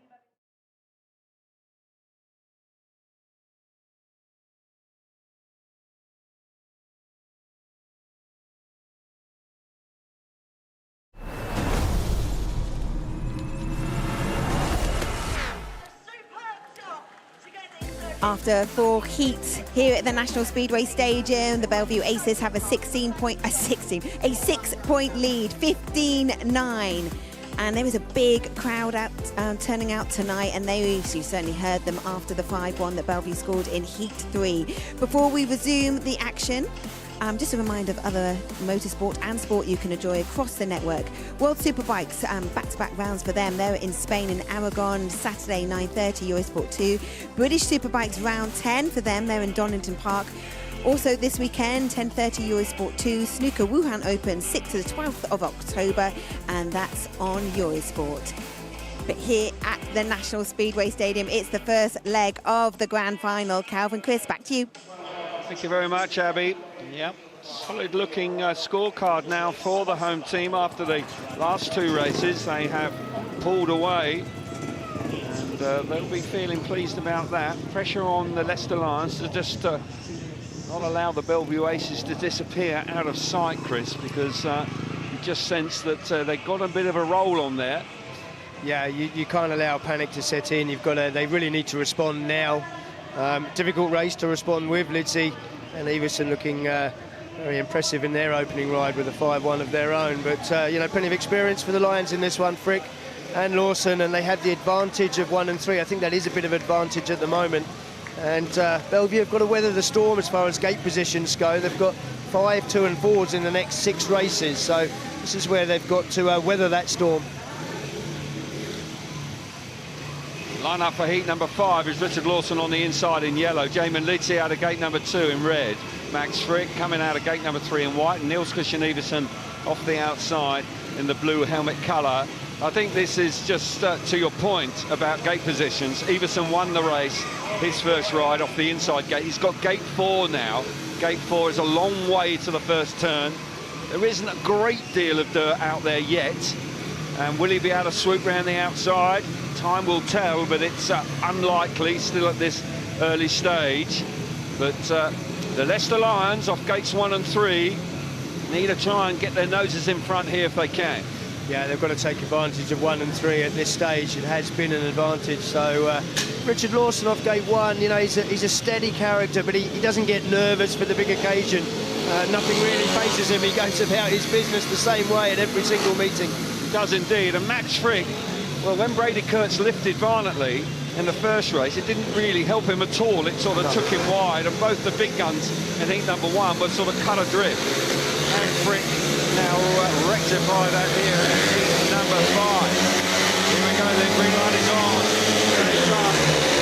B: After 4 heats here at the National Speedway Stadium, the Belle Vue Aces have a 6-point lead, 15-9. And there was a big crowd out, turning out tonight, and you certainly heard them after the 5-1 that Belle Vue scored in Heat 3. Before we resume the action, just a reminder of other motorsport and sport you can enjoy across the network. World Superbikes, back-to-back rounds for them. They're in Spain in Aragon, Saturday 9:30, Eurosport 2. British Superbikes round 10 for them. They're in Donington Park. Also this weekend, 10:30 Eurosport 2, Snooker Wuhan Open, 6th to the 12th of October, and that's on Eurosport. But here at the National Speedway Stadium, it's the first leg of the grand final. Calvin, Chris, back to you.
A: Thank you very much, Abby. Yep, solid-looking scorecard now for the home team after the last 2 races. They have pulled away, and they'll be feeling pleased about that. Pressure on the Leicester Lions to just not allow the Belle Vue Aces to disappear out of sight, Chris, because you just sense that they've got a bit of a roll on there.
D: Yeah, you can't allow panic to set in. They really need to respond now. Difficult race to respond with. Lidsey and Iversen looking very impressive in their opening ride with a 5-1 of their own. But, you know, plenty of experience for the Lions in this one, Frick and Lawson, and they have the advantage of 1 and 3. I think that is a bit of advantage at the moment. And Belle Vue have got to weather the storm as far as gate positions go. They've got 5, 2 and 4s in the next 6 races. So this is where they've got to weather that storm.
A: Line up for heat number 5 is Richard Lawson on the inside in yellow. Jamin Lidsey out of gate number 2 in red. Max Frick coming out of gate number 3 in white. And Niels-Kritstian Iversen off the outside in the blue helmet colour. I think this is just to your point about gate positions. Iversen won the race, his first ride off the inside gate. He's got gate 4 now. Gate 4 is a long way to the first turn. There isn't a great deal of dirt out there yet. And will he be able to swoop round the outside? Time will tell, but it's unlikely still at this early stage. But the Leicester Lions off gates 1 and 3 need to try and get their noses in front here if they can.
D: Yeah, they've got to take advantage of 1 and 3 at this stage. It has been an advantage. So Richard Lawson off gate 1, you know, he's a steady character, but he doesn't get nervous for the big occasion. Nothing really faces him. He goes about his business the same way at every single meeting.
A: He does indeed. And Max Frick, well, when Brady Kurtz lifted violently in the first race, it didn't really help him at all. It sort of took him wide, and both the big guns in heat number 1 were sort of cut adrift. And Frick now rectify that here in heat number 5. Here we go, the green light is on. It's up.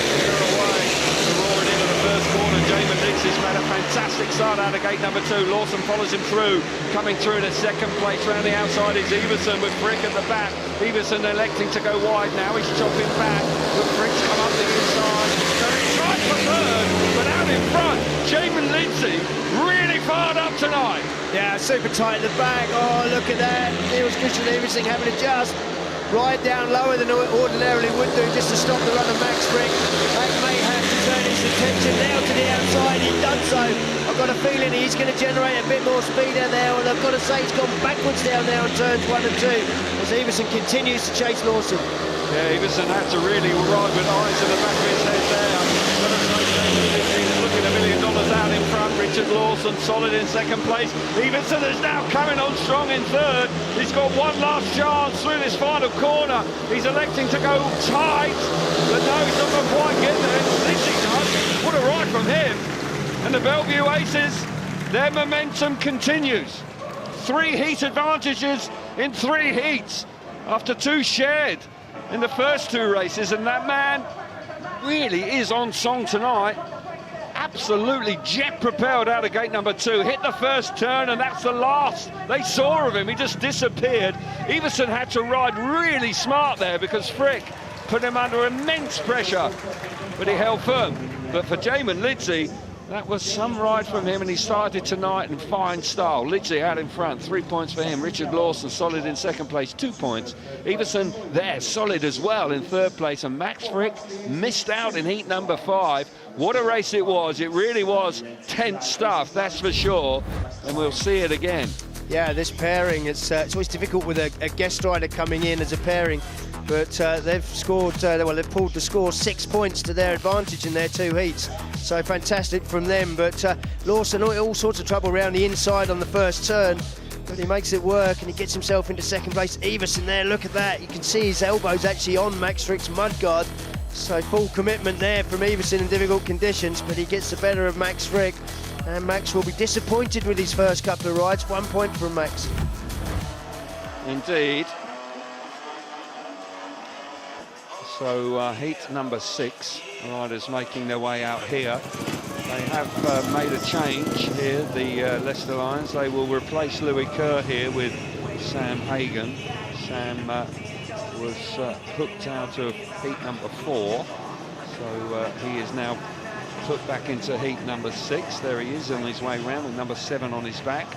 A: They're away. They're roaring into the first corner. Jamin Lidsey's made a fantastic start out of gate number 2. Lawson follows him through. Coming through in a second place round the outside is Iversen with Frick at the back. Iversen electing to go wide now. He's chopping back. But Frick's come up the inside. So he's tried for third, but out in front, Jamin Lidsey really fired up tonight.
D: Yeah, super tight at the back. Oh, look at that. Niels-Kritstian Iversen having to just ride down lower than ordinarily would do just to stop the run of Max Frick. That may have to turn his attention now to the outside. He's done so. I've got a feeling he's going to generate a bit more speed out there, and I've got to say he's gone backwards down now in turns 1 and 2 as Iversen continues to chase Lawson.
A: Yeah, Iversen had to really ride with eyes in the back of his head there. He's looking $1 million out in front. Richard Lawson solid in second place. Iversen is now coming on strong in third. He's got one last chance through this final corner. He's electing to go tight, but no, he's not going to quite get there. Lidsey does. What a ride from him. And the Belle Vue Aces, their momentum continues. 3 heat advantages in 3 heats after 2 shared in the first 2 races, and that man really is on song tonight. absolutely jet-propelled out of gate number 2, hit the first turn, and that's the last they saw of him. He just disappeared. Iversen had to ride really smart there because Frick put him under immense pressure, but he held firm. But for Jamin Lidzi, that was some ride from him, and he started tonight in fine style. Lidzi out in front, 3 points for him. Richard Lawson solid in second place, 2 points. Iversen there, solid as well in third place. And Max Frick missed out in heat number 5. What a race it was. It really was tense stuff, that's for sure. And we'll see it again.
D: Yeah, this pairing, it's always difficult with a guest rider coming in as a pairing. But they've scored, well, they've pulled the score 6 points to their advantage in their 2 heats. So fantastic from them. But Lawson, all sorts of trouble around the inside on the first turn. But he makes it work and he gets himself into second place. Iversen there, look at that. You can see his elbows actually on Max Frick's mudguard. So full commitment there from Iversen in difficult conditions. But he gets the better of Max Frick. And Max will be disappointed with his first couple of rides. 1 point from Max.
A: Indeed. So heat number 6, riders making their way out here. They have made a change here, the Leicester Lions. They will replace Louis Kerr here with Sam Hagan. Sam was hooked out of heat number 4, so he is now put back into heat number 6. There he is on his way round with number 7 on his back.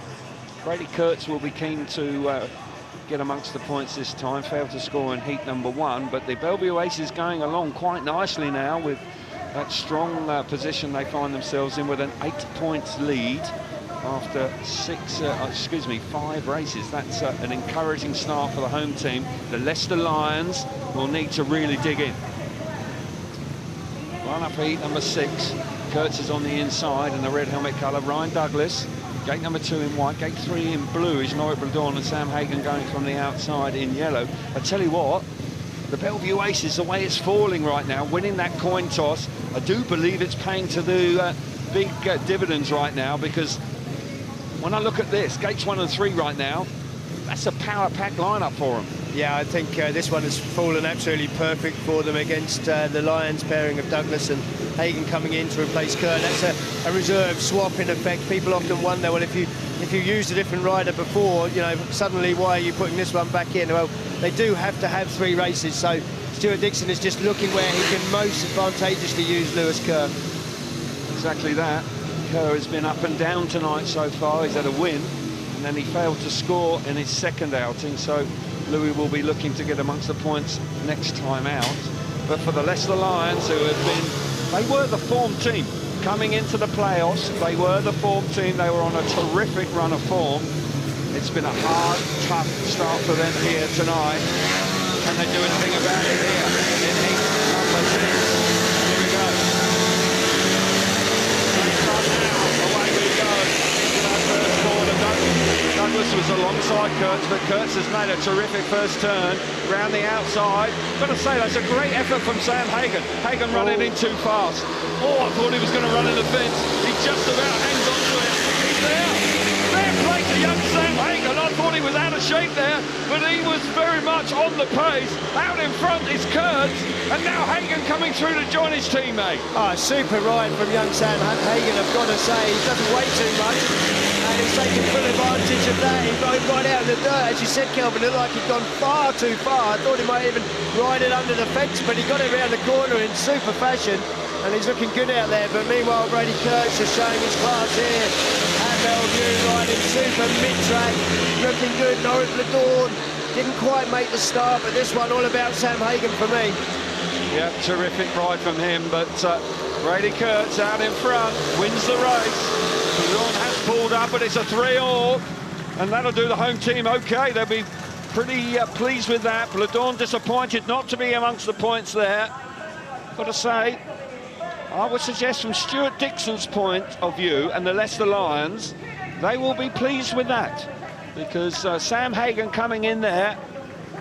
A: Brady Kurtz will be keen to get amongst the points this time. Failed to score in heat number 1, but the Belle Vue Aces going along quite nicely now with that strong position they find themselves in with an 8 points lead after 5 races. That's an encouraging start for the home team. The Leicester Lions will need to really dig in. Run up for heat number 6. Kurtz is on the inside in the red helmet colour. Ryan Douglas, gate number 2 in white, gate 3 in blue is Norbert Bledorn, and Sam Hagan going from the outside in yellow. I tell you what, the Belle Vue Aces, the way it's falling right now, winning that coin toss, I do believe it's paying to the big dividends right now, because when I look at this, gates 1 and 3 right now, that's a power-packed lineup for them.
D: Yeah, I think this one has fallen absolutely perfect for them against the Lions pairing of Douglas and Hagan coming in to replace Kerr. That's a reserve swap in effect. People often wonder, well, if you used a different rider before, you know, suddenly why are you putting this one back in? Well, they do have to have 3 races, so Stuart Dixon is just looking where he can most advantageously use Lewis Kerr.
A: Exactly that. Kerr has been up and down tonight so far. He's had a win, and then he failed to score in his second outing, so Louis will be looking to get amongst the points next time out. But for the Leicester Lions, who have been, they were the form team coming into the playoffs. They were the form team. They were on a terrific run of form. It's been a hard, tough start for them here tonight. Can they do anything about it here in heat number 6? Here we go. Away we go. That first corner. Douglas was alongside Kurtz, but Kurtz has made a terrific first turn round the outside. Got to say, that's a great effort from Sam Hagan. Hagan running in too fast. Oh, I thought he was going to run in the fence. He just about hangs on to it. He's there. Fair play to young Sam Hagan. I thought he was out of shape there, but he was very much on the pace. Out in front is Kurtz, and now Hagan coming through to join his teammate.
D: Oh, super ride from young Sam Hagan, I've got to say. He doesn't weigh too much. He's taking full advantage of that. He got right out of the dirt. As you said, Kelvin, it looked like he'd gone far too far. I thought he might even ride it under the fence, but he got it around the corner in super fashion, and he's looking good out there. But meanwhile, Brady Kurtz is showing his class here at Belle Vue, riding super mid-track, looking good. Norbert Bledorn didn't quite make the start, but this one all about Sam Hagan for me.
A: Yeah, terrific ride from him, but Brady Kurtz out in front, wins the race. Bledorn has pulled up, but it's a 3-all, and that'll do the home team okay. They'll be pretty pleased with that. Bledorn disappointed not to be amongst the points there. Got to say, I would suggest from Stuart Dixon's point of view and the Leicester Lions, they will be pleased with that, because Sam Hagan coming in there,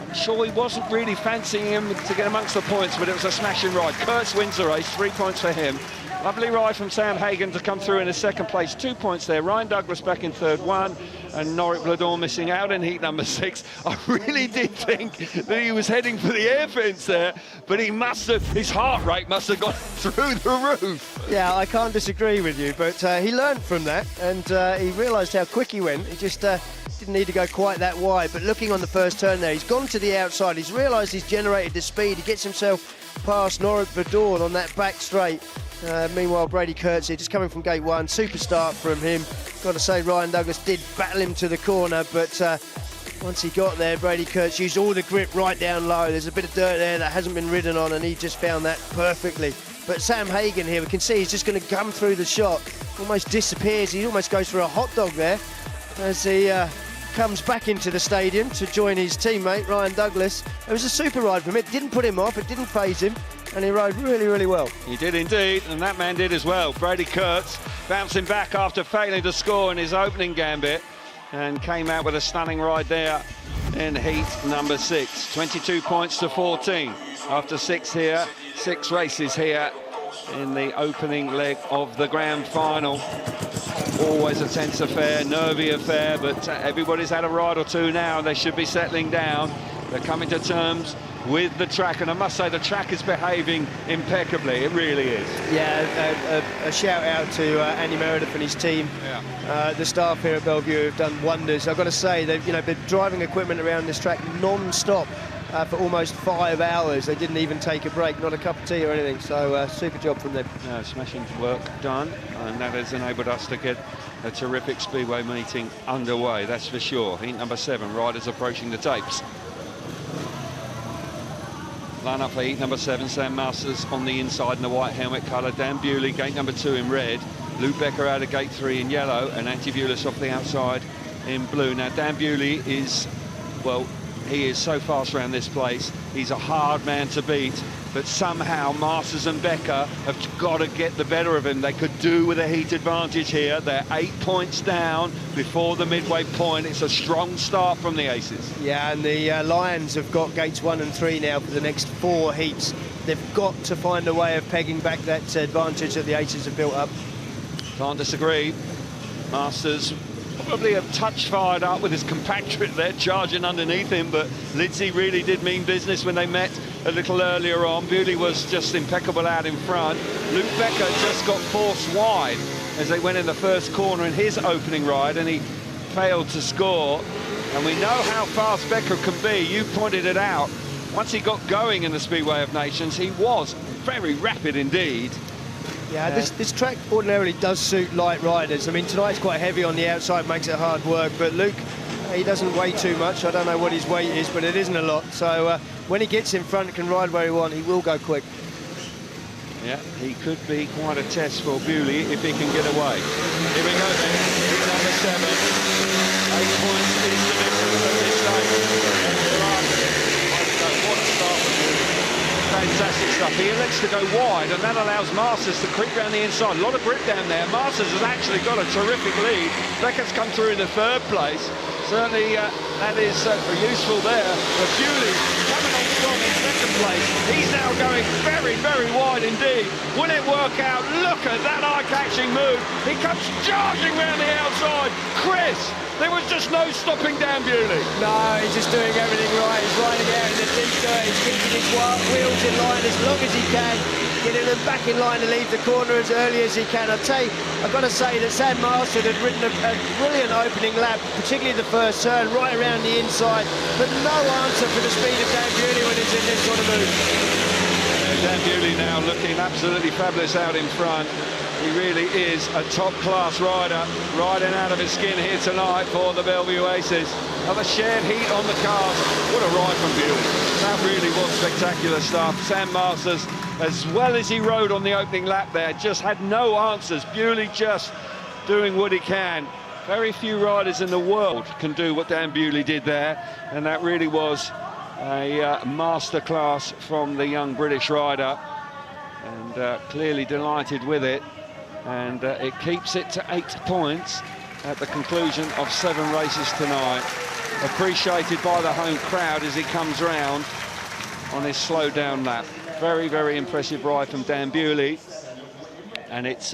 A: I'm sure he wasn't really fancying him to get amongst the points, but it was a smashing ride. Kurtz wins the race, 3 points for him. Lovely ride from Sam Hagan to come through in a second place. 2 points there. Ryan Douglas back in third, 1. And Norric Blador missing out in heat number 6. I really did think that he was heading for the air fence there, but he must have, his heart rate must have gone through the roof.
D: Yeah, I can't disagree with you, but he learned from that, and he realised how quick he went. He just didn't need to go quite that wide, but looking on the first turn there, he's gone to the outside. He's realised he's generated the speed. He gets himself past Norric Blador on that back straight. Meanwhile, Brady Kurtz just coming from gate 1. Super start from him. Got to say, Ryan Douglas did battle him to the corner, but once he got there, Brady Kurtz used all the grip right down low. There's a bit of dirt there that hasn't been ridden on, and he just found that perfectly. But Sam Hagan here, we can see he's just going to come through the shot. Almost disappears. He almost goes for a hot dog there as he comes back into the stadium to join his teammate, Ryan Douglas. It was a super ride from him. It didn't put him off. It didn't faze him. And he rode really, really well.
A: He did indeed, and that man did as well. Brady Kurtz bouncing back after failing to score in his opening gambit and came out with a stunning ride there in heat number 6. 22 points to 14 after 6 here, 6 races here in the opening leg of the grand final. Always a tense affair, nervy affair, but everybody's had a ride or two now. They should be settling down. They're coming to terms with the track, and I must say the track is behaving impeccably. It really is.
D: Yeah, a shout out to Andy Meredith and his team.
A: Yeah.
D: The staff here at Belle Vue have done wonders. I've got to say, they've been driving equipment around this track non-stop for almost 5 hours. They didn't even take a break, not a cup of tea or anything. So super job from them.
A: No, smashing work done, and that has enabled us to get a terrific speedway meeting underway. That's for sure. Heat number 7, riders approaching the tapes. Line up for heat number 7, Sam Masters on the inside in the white helmet colour. Dan Bewley, gate number 2 in red. Luke Becker out of gate 3 in yellow, and Antibulis off the outside in blue. Now, Dan Bewley is, well, he is so fast around this place. He's a hard man to beat, but somehow Masters and Becker have got to get the better of him. They could do with a heat advantage here. They're 8 points down before the midway point. It's a strong start from the Aces.
D: Yeah, and the Lions have got gates 1 and 3 now for the next 4 heats. They've got to find a way of pegging back that advantage that the Aces have built up.
A: Can't disagree. Masters probably a touch fired up with his compatriot there charging underneath him, but Lidsey really did mean business when they met a little earlier on. Bewley was just impeccable out in front. Luke Becker just got forced wide as they went in the first corner in his opening ride, and he failed to score. And we know how fast Becker can be. You pointed it out. Once he got going in the Speedway of Nations, he was very rapid indeed.
D: Yeah, this track ordinarily does suit light riders. I mean, tonight's quite heavy on the outside, makes it hard work, but Luke, he doesn't weigh too much. I don't know what his weight is, but it isn't a lot. So when he gets in front and can ride where he wants, he will go quick.
A: Yeah, he could be quite a test for Bewley if he can get away. Here we go then, heat number 7. 8 points is the difference at this stage. What a start for Bewley. Fantastic stuff. He elects to go wide, and that allows Masters to creep round the inside. A lot of grip down there. Masters has actually got a terrific lead. Becker's come through in the 3rd place. Certainly that is useful there. But Bewley coming on strong in 2nd place. He's now going very, very wide indeed. Will it work out? Look at that eye-catching move. He comes charging round the outside. Chris, there was just no stopping Dan Bewley.
D: No, he's just doing everything right. He's riding out in the deep dirt. He's keeping his wheels in line as long as he can, getting them back in line to leave the corner as early as he can. I'll tell you, I've got to say that Sam Masters had ridden a brilliant opening lap, particularly the first turn, right around the inside, but no answer for the speed of Dan Bewley when he's in this sort of move.
A: Dan Bewley now looking absolutely fabulous out in front. He really is a top-class rider, riding out of his skin here tonight for the Belle Vue Aces. Another shared heat on the cars. What a ride from Bewley. That really was spectacular stuff. Sam Masters, as well as he rode on the opening lap there, just had no answers. Bewley just doing what he can. Very few riders in the world can do what Dan Bewley did there, and that really was a masterclass from the young British rider, and clearly delighted with it. And it keeps it to 8 points at the conclusion of 7 races tonight. Appreciated by the home crowd as he comes round on his slow down lap. Very, very impressive ride from Dan Bewley. And it's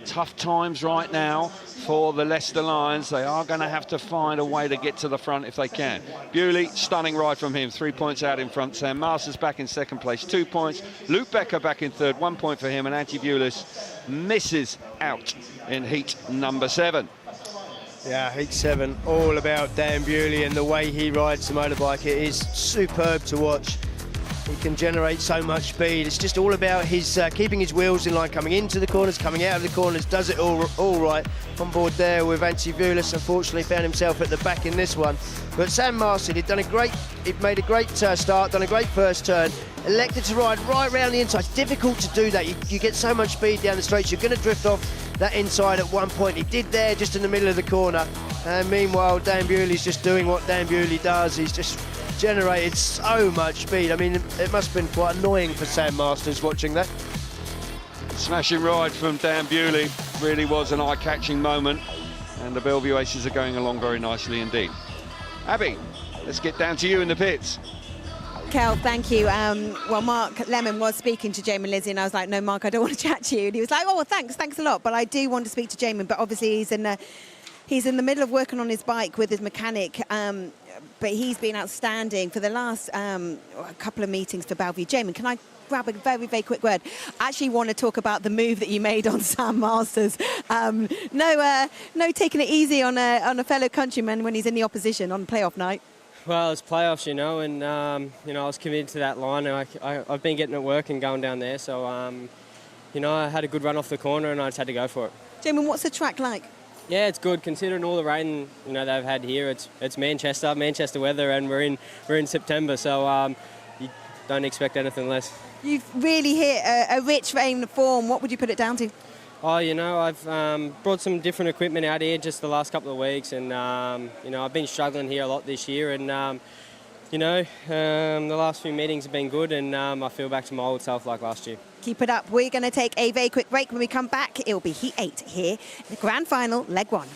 A: tough times right now for the Leicester Lions. They are going to have to find a way to get to the front if they can. Bewley, stunning ride from him, 3 points out in front. Sam Masters back in second place, 2 points. Luke Becker back in third, 1 point for him. And Antti Bewley misses out in heat number 7.
D: Yeah, heat 7, all about Dan Bewley and the way he rides the motorbike. It is superb to watch. He can generate so much speed. It's just all about his keeping his wheels in line, coming into the corners, coming out of the corners, does it all right. On board there with Antti Bewley, unfortunately found himself at the back in this one. But Sam Marston, he'd made a great start, done a great first turn, elected to ride right round the inside. It's difficult to do that. You get so much speed down the straights, you're going to drift off that inside at one point. He did there just in the middle of the corner. And meanwhile, Dan Bewley's just doing what Dan Bewley does. He's just generated so much speed. I mean, it must have been quite annoying for Sam Masters watching that.
A: Smashing ride from Dan Bewley. Really was an eye-catching moment. And the Belle Vue Aces are going along very nicely indeed. Abby, let's get down to you in the pits.
B: Kel, thank you. Well, Mark Lemon was speaking to Jamin Lizzie, and I was like, no, Mark, I don't want to chat to you. And he was like, oh, well, thanks a lot. But I do want to speak to Jamin. But obviously, he's in the middle of working on his bike with his mechanic. But he's been outstanding for the last couple of meetings for Belle Vue. Jamin, can I grab a very, very quick word? I actually want to talk about the move that you made on Sam Masters. No taking it easy on a fellow countryman when he's in the opposition on playoff night.
G: Well, it's playoffs, and I was committed to that line, and I've been getting it work and going down there. So, I had a good run off the corner, and I just had to go for it.
B: Jamin, what's the track like?
G: Yeah, it's good considering all the rain they've had here. It's Manchester weather, and we're in September, so you don't expect anything less. You've
B: really hit a rich vein of form. What would you put it down to?
G: Oh, I've brought some different equipment out here just the last couple of weeks, and I've been struggling here a lot this year, and the last few meetings have been good, and I feel back to my old self like last year.
B: Keep it up. We're going to take a very quick break. When we come back, it'll be Heat 8 here in the grand final, leg 1.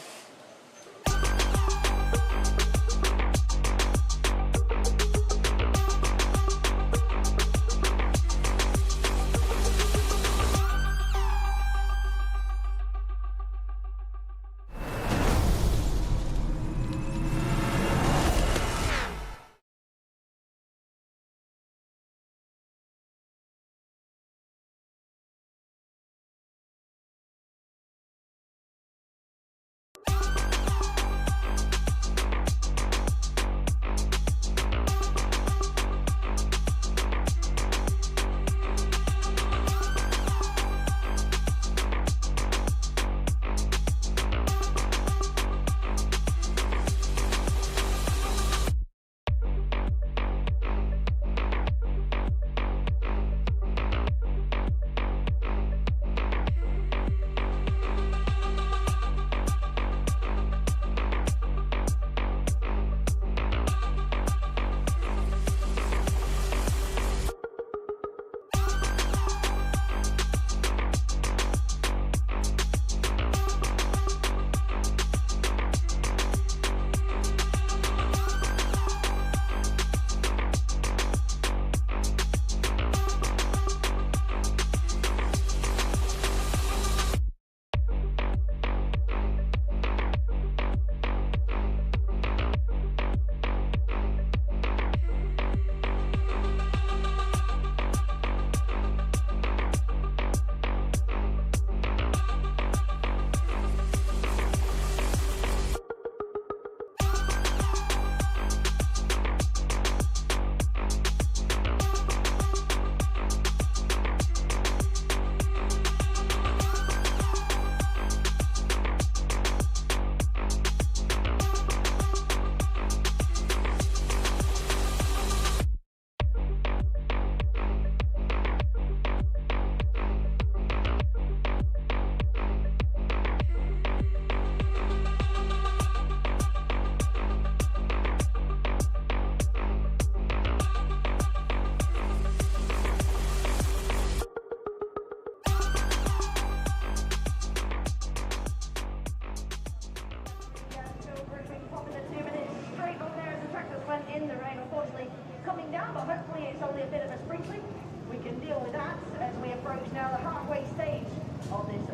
F: in the rain, unfortunately, coming down, but hopefully it's only a bit of a sprinkling. We can deal with that as we approach now the halfway stage of this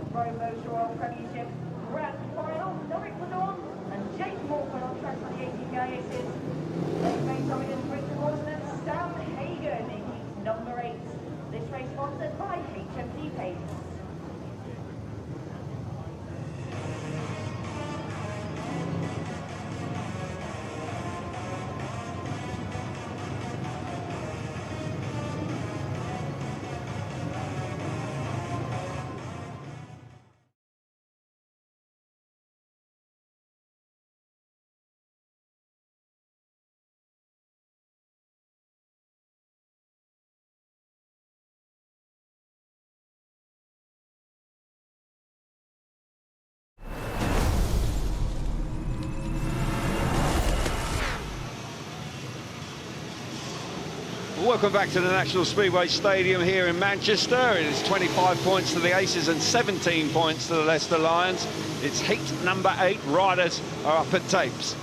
F: ROWE Premiership Grand Final. Niels-Kritstian and Jake Morford on track for the ATPI Aces. Late race dominant Richard Lawson and Sam Hagen in heat number 8. This race sponsored by HMD Paints.
A: Welcome back to the National Speedway Stadium here in Manchester. It is 25 points to the Aces and 17 points to the Leicester Lions. It's heat number 8. Riders are up at tapes.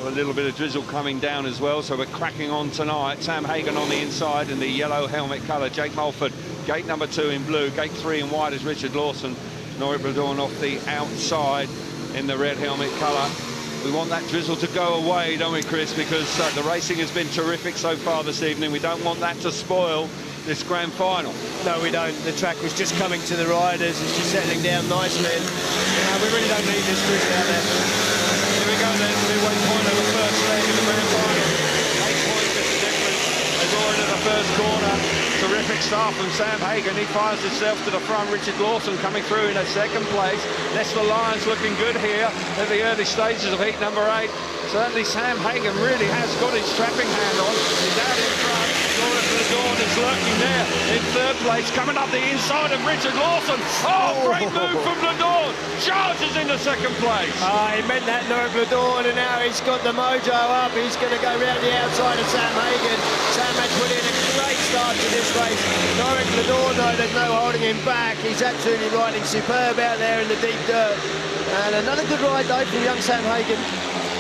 A: A little bit of drizzle coming down as well, so we're cracking on tonight. Sam Hagen on the inside in the yellow helmet colour. Jake Mulford, gate number 2 in blue. Gate 3 in white is Richard Lawson. Niels-Kritstian off the outside in the red helmet colour. We want that drizzle to go away, don't we, Chris? Because the racing has been terrific so far this evening. We don't want that to spoil this grand final.
D: No, we don't. The track was just coming to the riders. It's just settling down nicely. We really don't need this drizzle out there.
A: Here we go then, midway point of the first leg of the grand final. 8 points is the difference. They're going into the first corner. Terrific start from Sam Hagen. He fires himself to the front. Richard Lawson coming through in a second place. Leicester Lions looking good here at the early stages of heat number 8. Certainly Sam Hagen really has got his strapping hand on. He's out in front. Niels-Kritstian is lurking there in third place. Coming up the inside of Richard Lawson. Oh, great move from Kritstian. Charges into second place.
D: He meant that, Niels-Kritstian, and now he's got the mojo up. He's going to go round the outside of Sam Hagen. Sam has put in a great start to this race. Niels-Kritstian, though, there's no holding him back. He's absolutely riding superb out there in the deep dirt. And another good ride, though, from young Sam Hagen.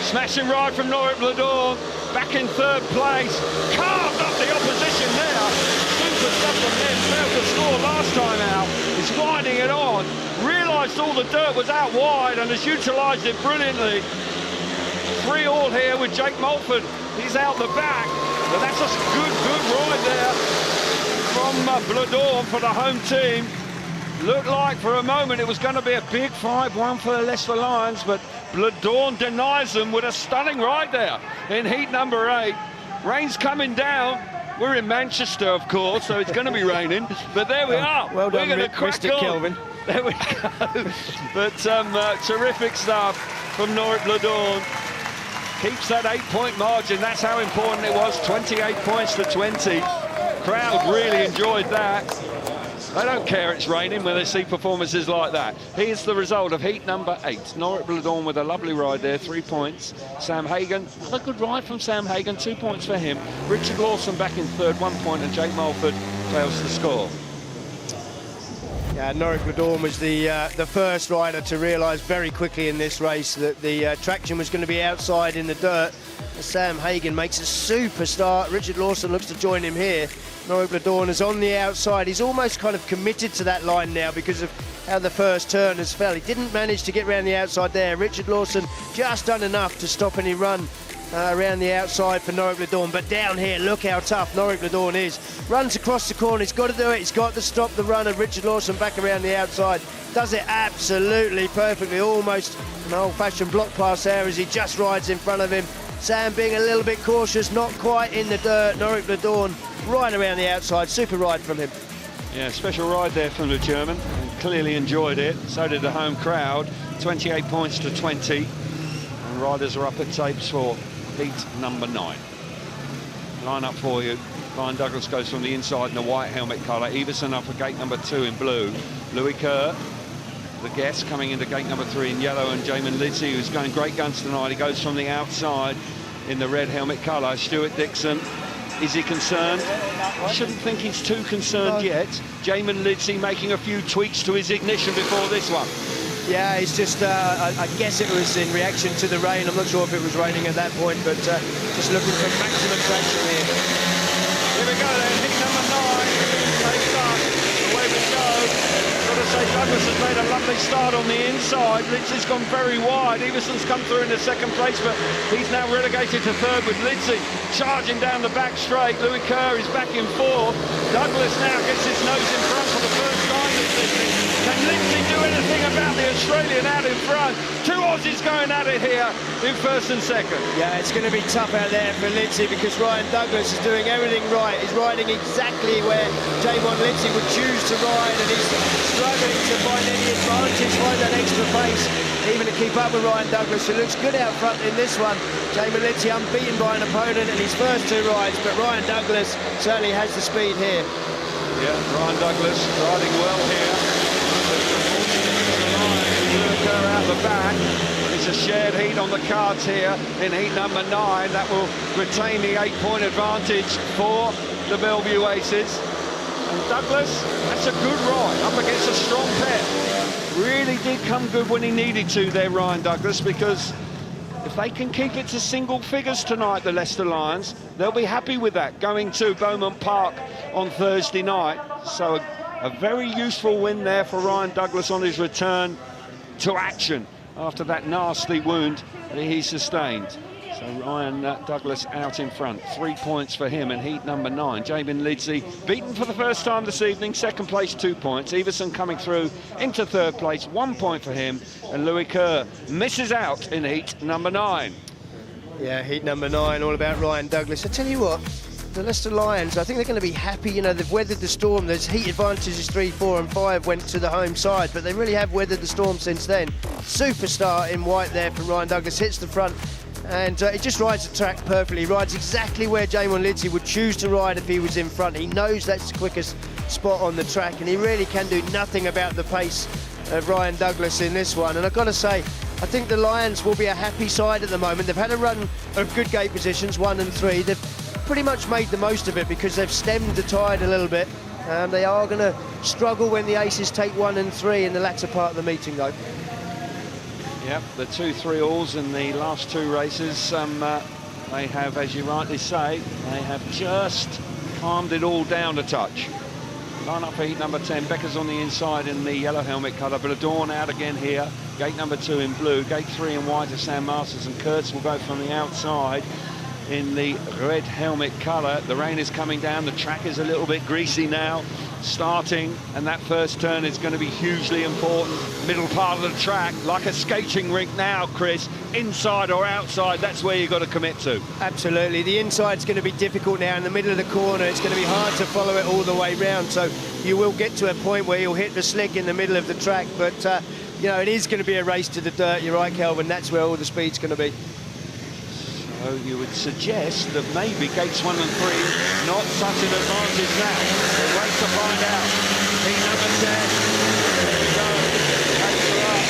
A: Smashing ride from Niels-Kritstian. Back in third place. Carved up the opposition there. Super stuff from him. Failed to score last time out. He's riding it on. Realised all the dirt was out wide and has utilised it brilliantly. 3-all here with Jake Mulford. He's out the back. But that's a good ride there from Kritstian for the home team. Looked like for a moment it was going to be a big 5-1 for the Leicester Lions, but Kritstian denies them with a stunning ride there in heat number 8. Rain's coming down. We're in Manchester, of course, so it's going to be raining. But there we are.
D: Well done,
A: we're going to crack on.
D: Kelvin.
A: There we go. But terrific stuff from Niels-Kritstian. Keeps that 8-point margin. That's how important it was. 28 points to 20. Crowd really enjoyed that. They don't care it's raining when they see performances like that. Here's the result of heat number 8. Niels-Kritstian with a lovely ride there, 3 points. Sam Hagen, a good ride from Sam Hagen, 2 points for him. Richard Lawson back in third, 1 point, and Jake Mulford fails to score.
D: Yeah, Niels-Kritstian was the first rider to realise very quickly in this race that the traction was going to be outside in the dirt. Sam Hagen makes a super start. Richard Lawson looks to join him here. Niels-Kritstian is on the outside. He's almost kind of committed to that line now because of how the first turn has fell. He didn't manage to get around the outside there. Richard Lawson just done enough to stop any run around the outside for Niels-Kritstian. But down here, look how tough Niels-Kritstian is. Runs across the corner. He's got to do it. He's got to stop the run of Richard Lawson back around the outside. Does it absolutely perfectly. Almost an old-fashioned block pass there as he just rides in front of him. Sam being a little bit cautious, not quite in the dirt. Niels-Kritstian right around the outside. Super ride from him.
A: Yeah, special ride there from the German. Clearly enjoyed it. So did the home crowd. 28 points to 20. And riders are up at tapes for heat number 9. Line up for you. Ryan Douglas goes from the inside in the white helmet colour. Iversen up for gate number 2 in blue. Louis Kerr, the guest, coming into gate number 3 in yellow, and Jamin Lidsley, who's going great guns tonight. He goes from the outside in the red helmet colour. Stuart Dixon, is he concerned? I shouldn't think he's too concerned yet. Jamin Lidsley making a few tweaks to his ignition before this one.
D: Yeah, he's just, I guess it was in reaction to the rain. I'm not sure if it was raining at that point, but just looking for maximum traction here.
A: Here we go then, heat number 9. Takes up. Away we go. Got to say Douglas has made a lovely start on the inside. Lidsey's gone very wide. Iversen's come through in the second place, but he's now relegated to third with Lidsey charging down the back straight. Louis Kerr is back in fourth. Douglas now gets his nose in front for the first time this evening. Can Lidsey do anything about the Australian out in front? Two Aussies going at it here in first and second.
D: Yeah, it's going to be tough out there for Lidsey because Ryan Douglas is doing everything right. He's riding exactly where Jamon Lidsey would choose to ride, and he's struggling to find any advantage, find that extra pace, even to keep up with Ryan Douglas, who looks good out front in this one. Jamon Lidsey unbeaten by an opponent in his first two rides, but Ryan Douglas certainly has the speed here.
A: Yeah, Ryan Douglas riding well here. Kerr out the back. It's a shared heat on the cards here in heat number 9. That will retain the 8-point advantage for the Belle Vue Aces. And Douglas, that's a good ride up against a strong pair. Really did come good when he needed to there, Ryan Douglas, because if they can keep it to single figures tonight, the Leicester Lions, they'll be happy with that, going to Beaumont Park on Thursday night. So a very useful win there for Ryan Douglas on his return to action after that nasty wound that he sustained. So Ryan Douglas out in front, 3 points for him in heat number 9. Jamon Lidsey beaten for the first time this evening, second place 2 points. Iversen coming through into third place, 1 point for him, and Louis Kerr misses out in heat number 9.
D: Yeah, heat number 9, all about Ryan Douglas. I tell you what, the Leicester Lions, I think they're going to be happy. You know, they've weathered the storm. There's heat advantages 3, 4 and 5 went to the home side, but they really have weathered the storm since then. Superstar in white there from Ryan Douglas, hits the front, and he just rides the track perfectly. He rides exactly where Jamon Lidsey would choose to ride if he was in front. He knows that's the quickest spot on the track, and he really can do nothing about the pace of Ryan Douglas in this one. And I've got to say, I think the Lions will be a happy side at the moment. They've had a run of good gate positions, 1 and 3. They've pretty much made the most of it because they've stemmed the tide a little bit. They are going to struggle when the Aces take 1 and 3 in the latter part of the meeting, though.
A: Yep, the 2-3-alls in the last 2 races. They have, as you rightly say, they have just calmed it all down a touch. Line up for heat number 10. Becker's on the inside in the yellow helmet colour, but Adorn out again here. Gate number 2 in blue. Gate 3 in white is Sam Masters, and Kurtz will go from the outside in the red helmet colour. The rain is coming down. The track is a little bit greasy now. Starting, and that first turn is going to be hugely important. Middle part of the track, like a skating rink now, Chris. Inside or outside, that's where you've got to commit to. Absolutely. The inside's going to be difficult now. In the middle of the corner, it's going to be hard to follow it all the way round. So you will get to a point where you'll hit the slick in the middle of the track. But, you know, it is going to be a race to the dirt. You're right, Kelvin. That's where all the speed's going to be. So you would suggest that maybe gates 1 and 3 not such an advantage now. We'll wait to find out. Heat number 10. There we go. Gates are up.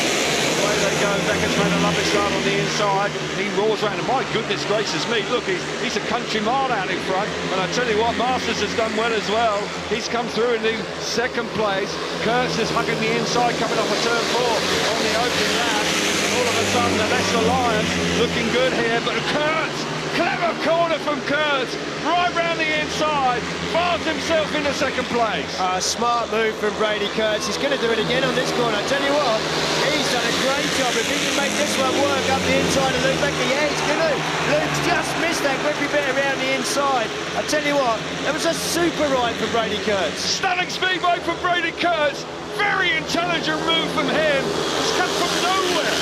A: Away they go. Becker's made a lovely start on the inside. He roars around, and my goodness gracious me, look, he's a country mile out in front. And I tell you what, Masters has done well as well. He's come through in the second place. Kurtz is hugging the inside, coming off a turn 4 on the open lap. All of a sudden, the Leicester Lions looking good here, but Kurtz, clever corner from Kurtz, right round the inside, fires himself into second place. Smart move from Brady Kurtz. He's going to do it again on this corner. I tell you what, he's done a great job. If he can make this one work up the inside of Luke Becker, yeah, he's going to. Luke's just missed that grippy bit around the inside. I tell you what, that was a super ride for Brady Kurtz. Stunning speedway from Brady Kurtz. Very intelligent move from him. It's come from nowhere.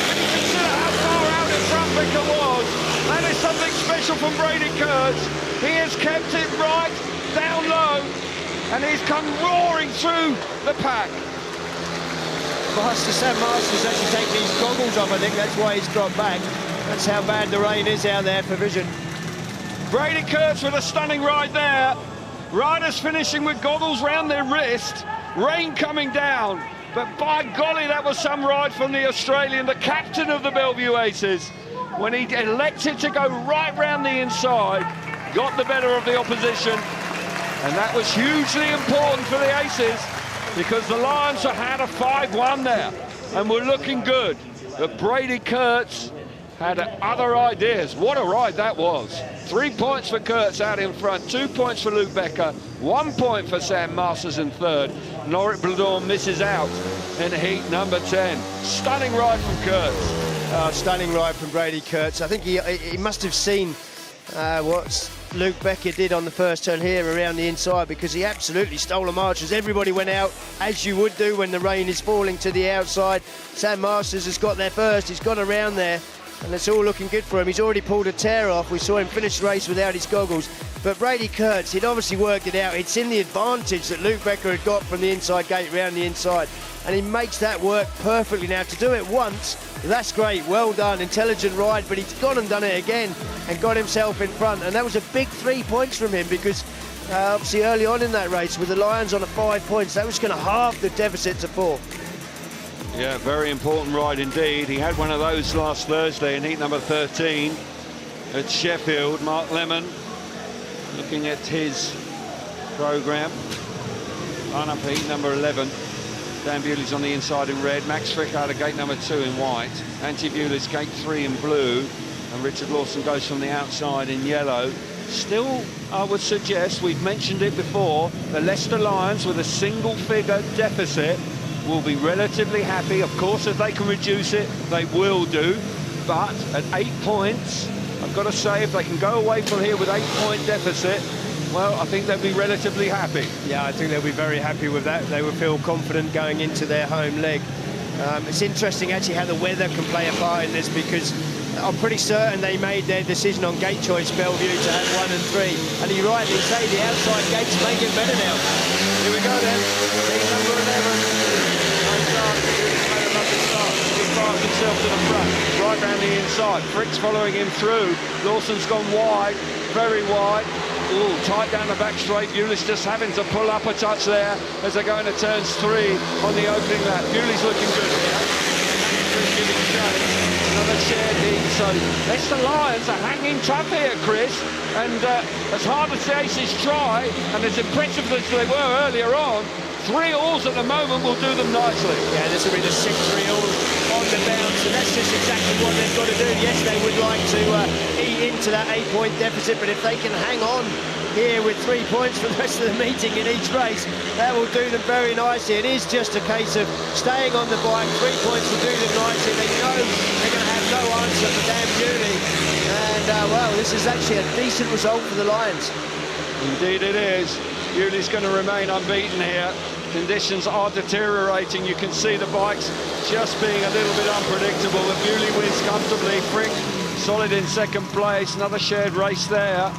A: When you consider how far out in front Becker was, that is something special from Brady Kurtz. He has kept it right down low, and he's come roaring through the pack. Master Sam Masters actually taking his goggles off. I think that's why he's dropped back. That's how bad the rain is out there for vision. Brady Kurtz with a stunning ride there. Riders finishing with goggles round their wrist. Rain coming down, but by golly, that was some ride from the Australian, the captain of the Belle Vue Aces, when he elected to go right round the inside, got the better of the opposition, and that was hugely important for the Aces, because the Lions had a 5-1 there, and were looking good, but Brady Kurtz had other ideas. What a ride that was. 3 points for Kurtz out in front, 2 points for Luke Becker, 1 point for Sam Masters in third. Norik Bledorn misses out in heat number 10. Stunning ride from Kurtz.
D: Stunning ride from Brady Kurtz. I think he must have seen what Luke Becker did on the first turn here around the inside, because he absolutely stole the march as everybody went out, as you would do when the rain is falling to the outside. Sam Masters has got there first. He's gone around there, and it's all looking good for him. He's already pulled a tear off. We saw him finish the race without his goggles. But Brady Kurtz, he'd obviously worked it out. It's in the advantage that Luke Becker had got from the inside gate round the inside. And he makes that work perfectly now. To do it once, that's great. Well done. Intelligent ride, but he's gone and done it again and got himself in front. And that was a big 3 points from him, because obviously early on in that race with the Lions on a 5 points, that was going to halve the deficit to 4.
A: Yeah, very important ride indeed. He had one of those last Thursday in heat number 13 at Sheffield. Mark Lemon looking at his programme. Line up heat number 11. Dan Bewley's on the inside in red. Max Frick out of gate number 2 in white. Antti Bewley's gate 3 in blue. And Richard Lawson goes from the outside in yellow. Still, I would suggest, we've mentioned it before, the Leicester Lions with a single-figure deficit will be relatively happy. Of course, if they can reduce it, they will do. But at 8 points, I've got to say, if they can go away from here with 8-point deficit, well, I think they'll be relatively happy.
D: Yeah, I think they'll be very happy with that. They will feel confident going into their home leg. It's interesting actually how the weather can play a part in this, because I'm pretty certain they made their decision on gate choice, Belle Vue, to have 1 and 3. And you rightly say the outside gates may get better now.
A: Here we go then. Heat number 11. Fires himself to the front, right round the inside. Frick's following him through. Lawson's gone wide, very wide. Ooh, tight down the back straight. Bewley's just having to pull up a touch there as they go into turns 3 on the opening lap. Bewley's looking good here. Giving chase. Another shared heat. So Leicester Lions are hanging tough here, Chris. And as hard as the Aces try, and as impressive as they were earlier on, 3 alls at the moment will do them nicely.
D: Yeah, this will be the 6 3 all on the bounce, and that's just exactly what they've got to do. Yes, they would like to eat into that 8-point deficit, but if they can hang on here with 3 points for the rest of the meeting in each race, that will do them very nicely. It is just a case of staying on the bike. 3 points will do them nicely. They know they're going to have no answer for Dan Bewley, and well, this is actually a decent result for the Lions.
A: Indeed it is. Bewley's going to remain unbeaten here. Conditions are deteriorating. You can see the bikes just being a little bit unpredictable. But Bewley wins comfortably. Frick solid in second place. Another shared race there.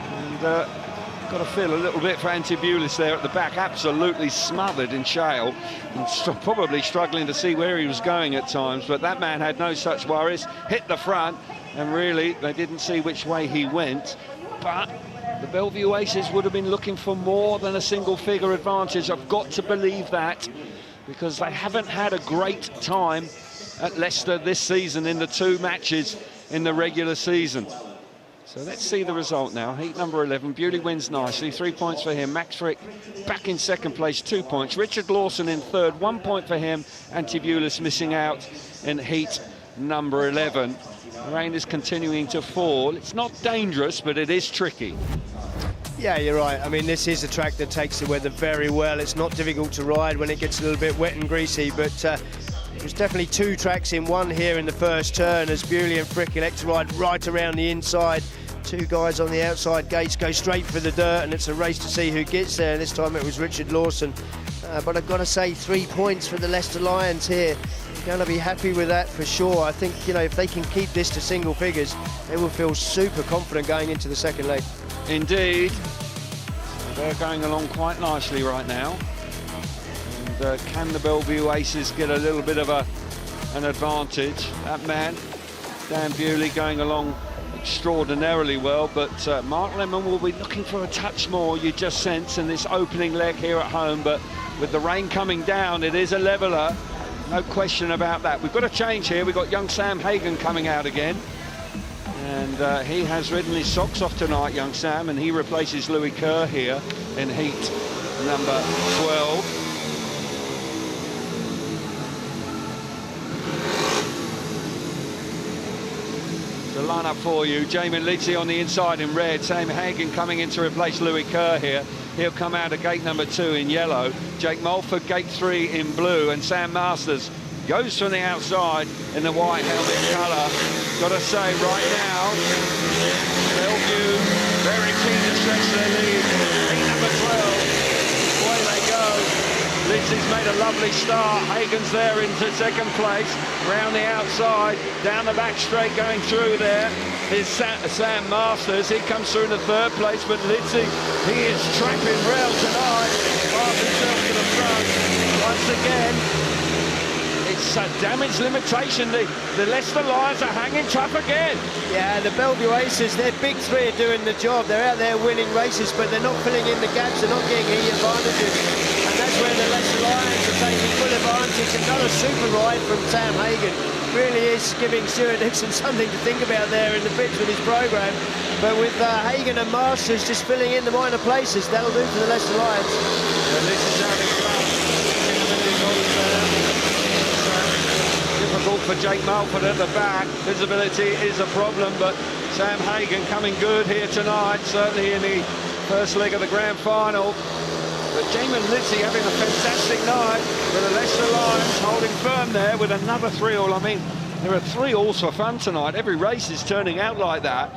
A: And got to feel a little bit for Antti Bewley there at the back, absolutely smothered in shale and probably struggling to see where he was going at times. But that man had no such worries. Hit the front, and really they didn't see which way he went. But the Belle Vue Aces would have been looking for more than a single-figure advantage. I've got to believe that, because they haven't had a great time at Leicester this season in the 2 matches in the regular season. So let's see the result now. Heat number 11, Bewley wins nicely, 3 points for him. Max Frick back in second place, 2 points. Richard Lawson in third, 1 point for him. Antti Bewley's missing out in heat number 11. The rain is continuing to fall. It's not dangerous, but it is tricky.
D: Yeah, you're right. I mean, this is a track that takes the weather very well. It's not difficult to ride when it gets a little bit wet and greasy, but there's definitely 2 tracks in one here in the first turn as Bewley and Frick elect to ride right around the inside. 2 guys on the outside gates go straight for the dirt, and it's a race to see who gets there. This time it was Richard Lawson. But I've got to say, 3 points for the Leicester Lions here. Going to be happy with that for sure. I think, you know, if they can keep this to single figures, they will feel super confident going into the second leg.
A: Indeed. They're going along quite nicely right now. And can the Belle Vue Aces get a little bit of an advantage? That man, Dan Bewley, going along extraordinarily well, but Mark Lemon will be looking for a touch more, you just sense, in this opening leg here at home. But with the rain coming down, it is a leveller. No question about that. We've got a change here. We've got young Sam Hagan coming out again. And he has ridden his socks off tonight, young Sam, and he replaces Louis Kerr here in heat number 12. The lineup for you: Jamie Leedsy on the inside in red, Sam Hagan coming in to replace Louis Kerr here. He'll come out of gate number 2 in yellow. Jake Mulford, gate 3 in blue, and Sam Masters goes from the outside in the white helmet colour. Got to say, right now, Belle Vue very keen to stretch their lead. Gate number 12, away they go. Lidsey's made a lovely start. Hagen's there into second place. Round the outside, down the back straight, going through there is Sam Masters. He comes through in the third place, but Lidsey, he is trapping rail tonight. Fires himself to the front. Once again, it's a damage limitation. The Leicester Lions are hanging tough again.
D: Yeah, the Belle Vue Aces, their big three are doing the job. They're out there winning races, but they're not filling in the gaps. They're not getting any advantages. And that's where the Leicester Lions are taking full advantage. Another super ride from Sam Hagen. Really is giving Stuart Dixon something to think about there in the pitch with his programme. But with Hagen and Masters just filling in the minor places, that'll do for the Leicester Lions.
A: And this is having fun. Difficult for Jake Mulford at the back. Visibility is a problem, but Sam Hagen coming good here tonight, certainly in the first leg of the grand final. But Jamin Lidsey having a fantastic night with the Leicester Lions holding firm there with another 3-all. I mean, there are 3-alls for fun tonight. Every race is turning out like that.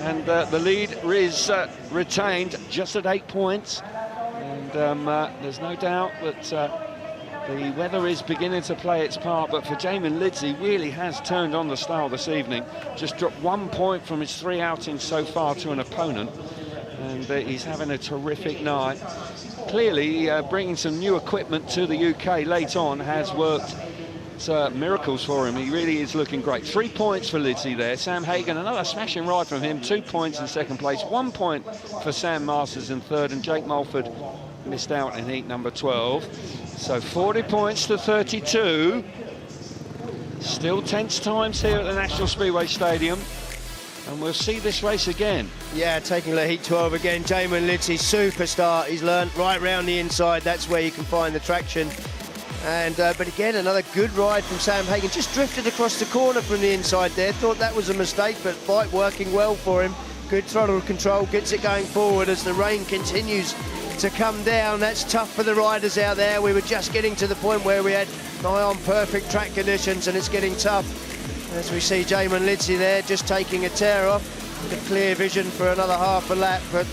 A: And the lead is retained just at 8 points. And there's no doubt that the weather is beginning to play its part, but for Jamin Lidsey really has turned on the style this evening. Just dropped 1 point from his 3 outings so far to an opponent. And he's having a terrific night. Clearly, bringing some new equipment to the UK late on has worked miracles for him. He really is looking great. 3 points for Lidsey there. Sam Hagen, another smashing ride from him. 2 points in second place. 1 point for Sam Masters in third, and Jake Mulford missed out in heat number 12. So 40 points to 32. Still tense times here at the National Speedway Stadium. And we'll see this race again. Yeah, taking the heat 12 again. Jamin Lidsey, superstar. He's learnt right round the inside. That's where you can find the traction. And but again, another good ride from Sam Hagen. Just drifted across the corner from the inside there. Thought that was a mistake, but bike working well for him. Good throttle control, gets it going forward as the rain continues to come down. That's tough for the riders out there. We were just getting to the point where we had nigh on perfect track conditions, and it's getting tough. As we see Jamin Lidsey there, just taking a tear off. The clear vision for another half a lap. But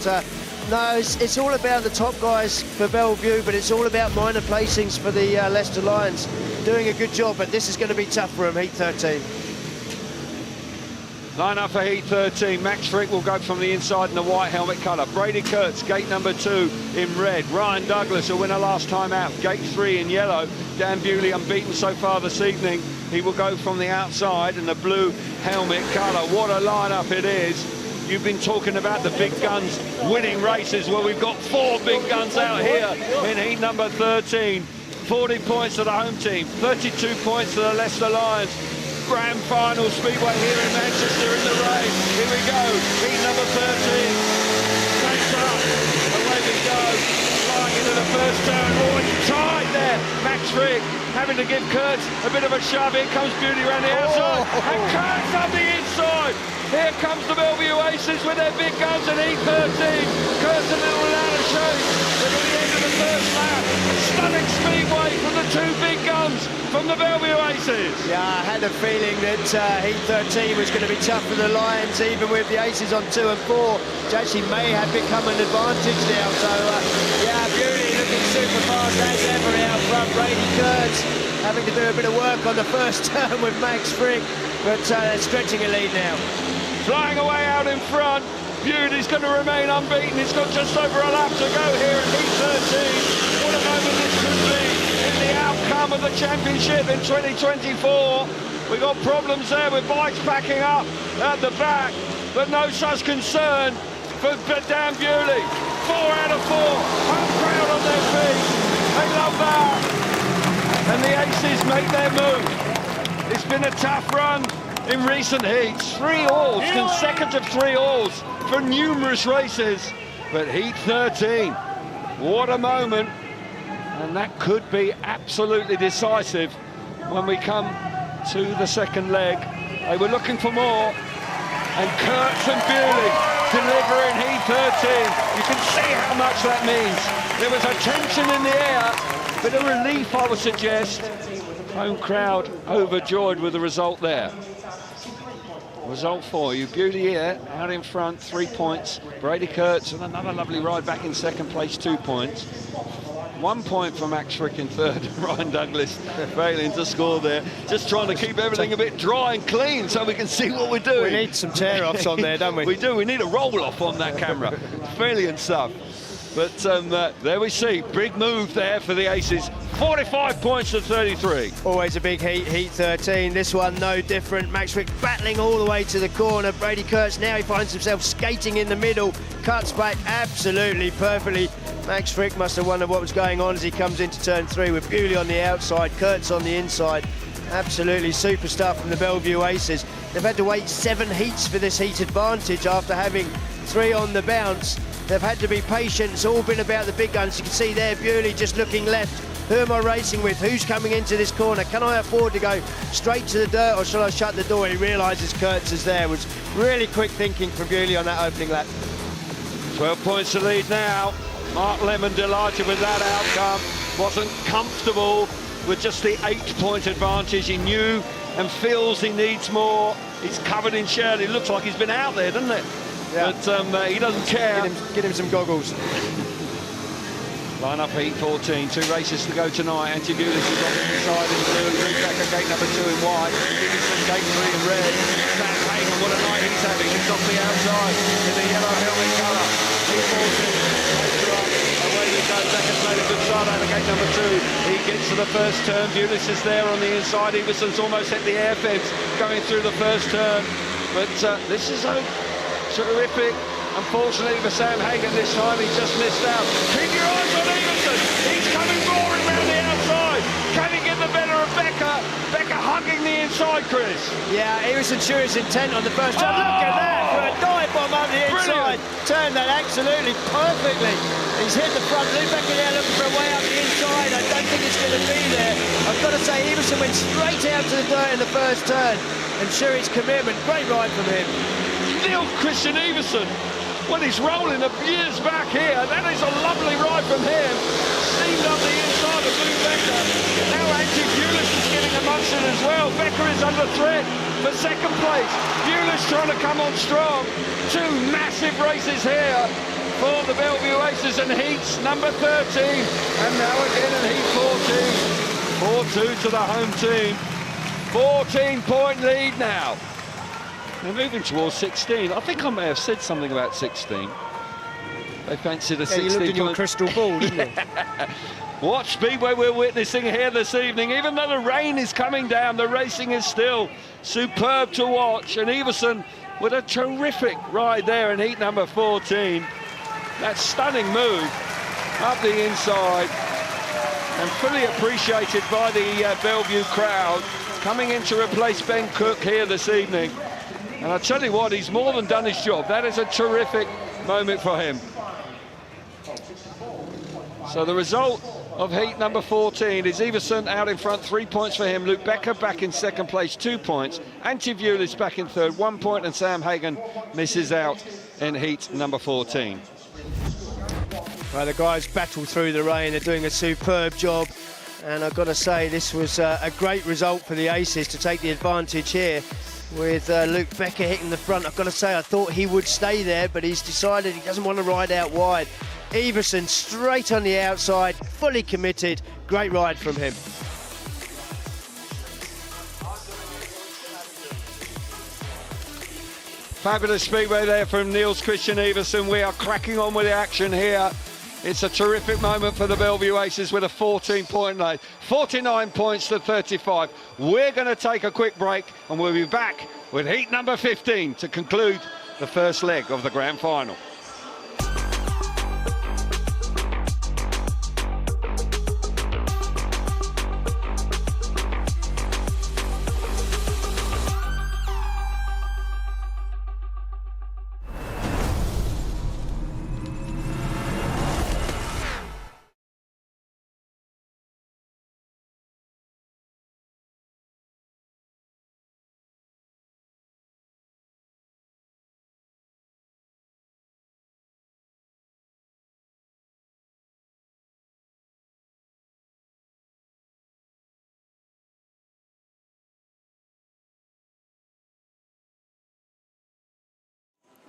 A: no, it's all about the top guys for Belle Vue, but it's all about minor placings for the Leicester Lions. Doing a good job, but this is going to be tough for them, heat 13. Line up for heat 13. Max Frick will go from the inside in the white helmet colour. Brady Kurtz, gate number 2 in red. Ryan Douglas, a winner last time out, gate 3 in yellow. Dan Bewley unbeaten so far this evening. He will go from the outside in the blue helmet colour. What a lineup it is. You've been talking about the big guns winning races. Well, we've got 4 big guns out here in heat number 13. 40 points to the home team, 32 points to the Leicester Lions. Grand final speedway here in Manchester in the rain. Here we go, heat number 13. Takes up, away we go. Flying into the first turn. Oh, it's tight there. Max Frick having to give Kurtz a bit of a shove. Here comes Beauty around the outside. And Kurtz on the inside. Here comes the Belle Vue Aces with their big guns in heat 13. Kurtz a little out of shape. They're at the end of the first lap. Stunning speedway from the 2 big guns from the Belle Vue Aces. Yeah, I had a feeling that heat 13 was going to be tough for the Lions, even with the Aces on 2 and 4, which actually may have become an advantage now. So, yeah, Beauty looking super fast as ever out front. Brady Kurtz having to do a bit of work on the first turn with Max Frick, but stretching a lead now. Flying away out in front. Beauty's going to remain unbeaten. He's got just over a lap to go here in heat 13. What a moment this could be in the outcome of the championship in 2024. We've got problems there with bikes backing up at the back, but no such concern for Dan Bewley. 4 out of 4, home crowd on their feet. They love that. And the Aces make their move. It's been a tough run in recent heats. 3 alls, consecutive 3 alls for numerous races. But heat 13, what a moment. And that could be absolutely decisive when we come to the second leg. They were looking for more. And Kurtz and Bewley deliver in heat 13. You can see how much that means. There was a tension in the air, bit of relief, I would suggest. Home crowd overjoyed with the result there. Result for you, Beauty here, out in front, 3 points. Brady Kurtz and another lovely ride back in second place, 2 points. 1 point for Max Frick in third. Ryan Douglas failing to score there. Just trying to keep everything a bit dry and clean so we can see what we're doing.
D: We need some tear-offs on there, don't we?
A: We do. We need a roll-off on that camera. Brilliant stuff. But there we see, big move there for the Aces. 45 points to 33.
D: Always a big heat, heat 13. This one no different. Max Frick battling all the way to the corner. Brady Kurtz, now he finds himself skating in the middle. Cuts back absolutely perfectly. Max Frick must have wondered what was going on as he comes into turn 3 with Bewley on the outside, Kurtz on the inside. Absolutely super stuff from the Belle Vue Aces. They've had to wait 7 heats for this heat advantage after having 3 on the bounce. They've had to be patient. It's all been about the big guns. You can see there, Bewley just looking left. Who am I racing with? Who's coming into this corner? Can I afford to go straight to the dirt or shall I shut the door? He realises Kurtz is there. It was really quick thinking from Bewley on that opening lap.
A: 12 points to lead now. Mark Lemon delighted with that outcome. Wasn't comfortable with just the 8-point advantage. He knew and feels he needs more. He's covered in shed. It looks like he's been out there, doesn't it?
D: Yeah.
A: But he doesn't care.
D: Get him some goggles.
A: Line up heat 14, 2 races to go tonight. Antibulis is on the inside in blue, Luke Becker gate number 2 in white, Iversen gate 3 in red. Sam Hagan, what a night he's having. He's off the outside in the yellow helmet colour. Heat 14, away he goes. Becker's made a good start out of gate number 2. He gets to the first turn. Bulis is there on the inside. Iversen's almost hit the air fence going through the first turn. But this is a terrific. Unfortunately for Sam Hagan this time, he just missed out. Keep your eyes on Iversen. He's coming roaring round the outside. Can he get the better of Becker? Becker hugging the inside, Chris.
D: Yeah, Iversen sure is intent on the first turn. Look at that, for a dive bomb on the inside. Turned that absolutely perfectly. He's hit the front. Luke Becker there looking for a way up the inside. I don't think it's going to be there. I've got to say, Iversen went straight out to the dirt in the first turn. And sure, his commitment, great ride from him.
A: Niels-Kritstian Iversen. Well, he's rolling a years back here. That is a lovely ride from him. Steamed up the inside of Luke Becker. Now Antibulis is getting amongst it as well. Becker is under threat for second place. Bulis trying to come on strong. 2 massive races here for the Belle Vue Aces in heats number 13. And now again in heat 14. 4-2 to the home team. 14-point lead now. They're moving towards 16. I think I may have said something about 16. They fancied a 16.
D: You looked in your crystal ball, didn't you?
A: What speedway we're witnessing here this evening. Even though the rain is coming down, the racing is still superb to watch. And Iversen with a terrific ride there in heat number 14. That stunning move up the inside and fully appreciated by the Belle Vue crowd. Coming in to replace Ben Cook here this evening. And I tell you what, he's more than done his job. That is a terrific moment for him. So the result of heat number 14 is Iversen out in front, 3 points for him. Luke Becker back in second place, 2 points. Antibulis back in third, 1 point, and Sam Hagan misses out in heat number 14.
D: Well, the guys battle through the rain. They're doing a superb job. And I've got to say, this was a great result for the Aces to take the advantage here. With Luke Becker hitting the front. I've got to say, I thought he would stay there, but he's decided he doesn't want to ride out wide. Iversen straight on the outside, fully committed. Great ride from him.
A: Fabulous speedway there from Niels-Kritstian Iversen. We are cracking on with the action here. It's a terrific moment for the Belle Vue Aces with a 14-point lead. 49 points to 35. We're going to take a quick break and we'll be back with heat number 15 to conclude the first leg of the grand final.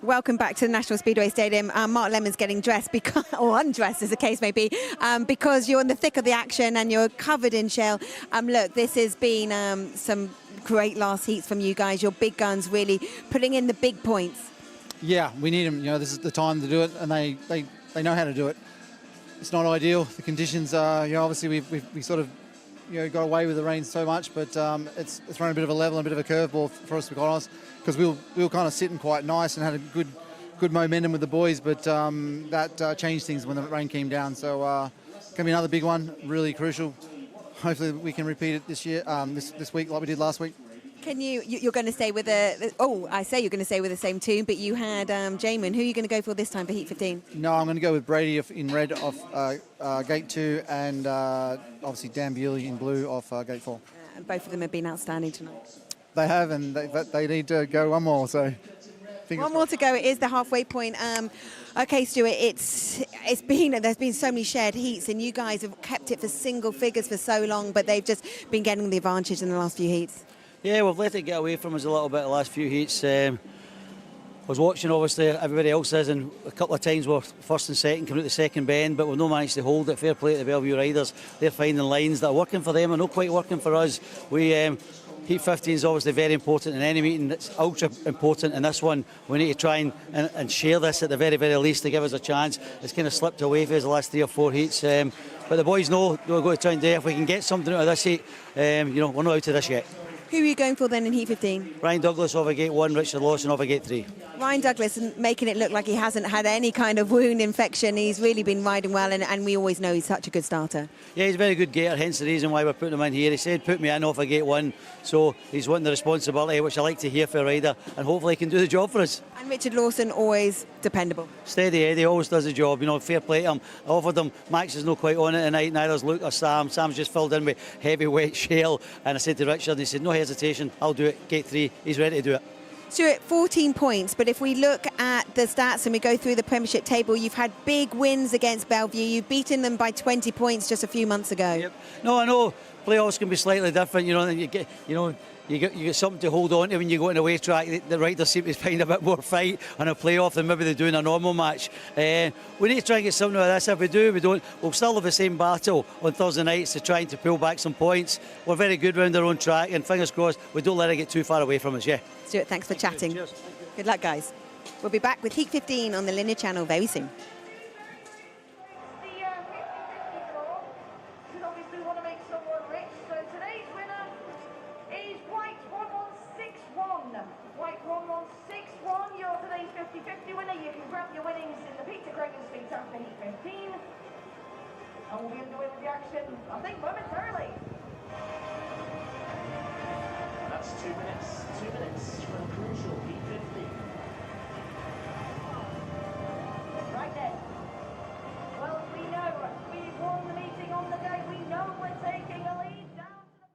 B: Welcome back to the National Speedway Stadium. Mark Lemon's getting dressed, because, or undressed as the case may be, because you're in the thick of the action and you're covered in shell. Look, this has been some great last heats from you guys. Your big guns really putting in the big points.
H: Yeah, we need them. You know, this is the time to do it, and they know how to do it. It's not ideal. The conditions are, you know, obviously we sort of, you know, got away with the rain so much, but it's thrown a bit of a level and a bit of a curveball for us, to be quite honest, because we were kind of sitting quite nice and had a good momentum with the boys, but that changed things when the rain came down. So it's going to be another big one, really crucial. Hopefully we can repeat it this year, this week, like we did last week.
B: Can you're going to stay with I say you're going to stay with the same team, but you had Jamin. Who are you going to go for this time for Heat 15?
H: No, I'm going to go with Brady in red off Gate 2 and obviously Dan Bewley in blue off Gate 4.
B: And both of them have been outstanding tonight.
H: They have, and they need to go one more, so...
B: One more to go. It is the halfway point. Okay, Stuart, there's been so many shared heats, and you guys have kept it for single figures for so long, but they've just been getting the advantage in the last few heats.
I: Yeah, we've let it get away from us a little bit the last few heats. I was watching, obviously, everybody else is, and a couple of times we're first and second, coming out the second bend, but we've not managed to hold it. Fair play to the Belle Vue riders. They're finding lines that are working for them and not quite working for us. Heat 15 is obviously very important in any meeting. It's ultra important in this one. We need to try and share this at the very, very least to give us a chance. It's kind of slipped away for us the last 3 or 4 heats. But the boys know we're going to try and do it. If we can get something out of this heat, we're not out of this yet.
B: Who are you going for then in Heat 15?
I: Ryan Douglas over Gate 1, Richard Lawson over Gate 3.
B: Ryan Douglas making it look like he hasn't had any kind of wound infection. He's really been riding well, and we always know he's such a good starter.
I: Yeah, he's a very good gator, hence the reason why we're putting him in here. He said put me in off of Gate 1, so he's wanting the responsibility, which I like to hear for a rider, and hopefully he can do the job for us.
B: And Richard Lawson, always dependable.
I: Steady Eddie, always does the job, fair play to him. I offered him, Max is not quite on it tonight, neither's Luke or Sam. Sam's just filled in with heavy wet shell, and I said to Richard, and he said no hesitation, I'll do it, Gate 3, he's ready to do it.
B: Stuart, 14 points, but if we look at the stats and we go through the Premiership table, you've had big wins against Belle Vue. You've beaten them by 20 points just a few months ago.
I: Yep. No, I know playoffs can be slightly different. You get something to hold on to when you go on a away track. The riders seem to find a bit more fight on a playoff than maybe they do in a normal match. We need to try and get something out of this. If we do, we don't. We'll still have the same battle on Thursday nights to trying to pull back some points. We're very good round our own track, and fingers crossed we don't let it get too far away from us. Yeah.
B: Stuart, thanks for chatting.
I: Cheers.
B: Good luck, guys. We'll be back with Heat 15 on the Linear Channel very soon.
F: And we'll be underway with the action, I think, momentarily.
J: That's 2 minutes from crucial Heat 15.
F: Right then. Well, we know we've won the meeting on the day. We know we're taking a lead down to the...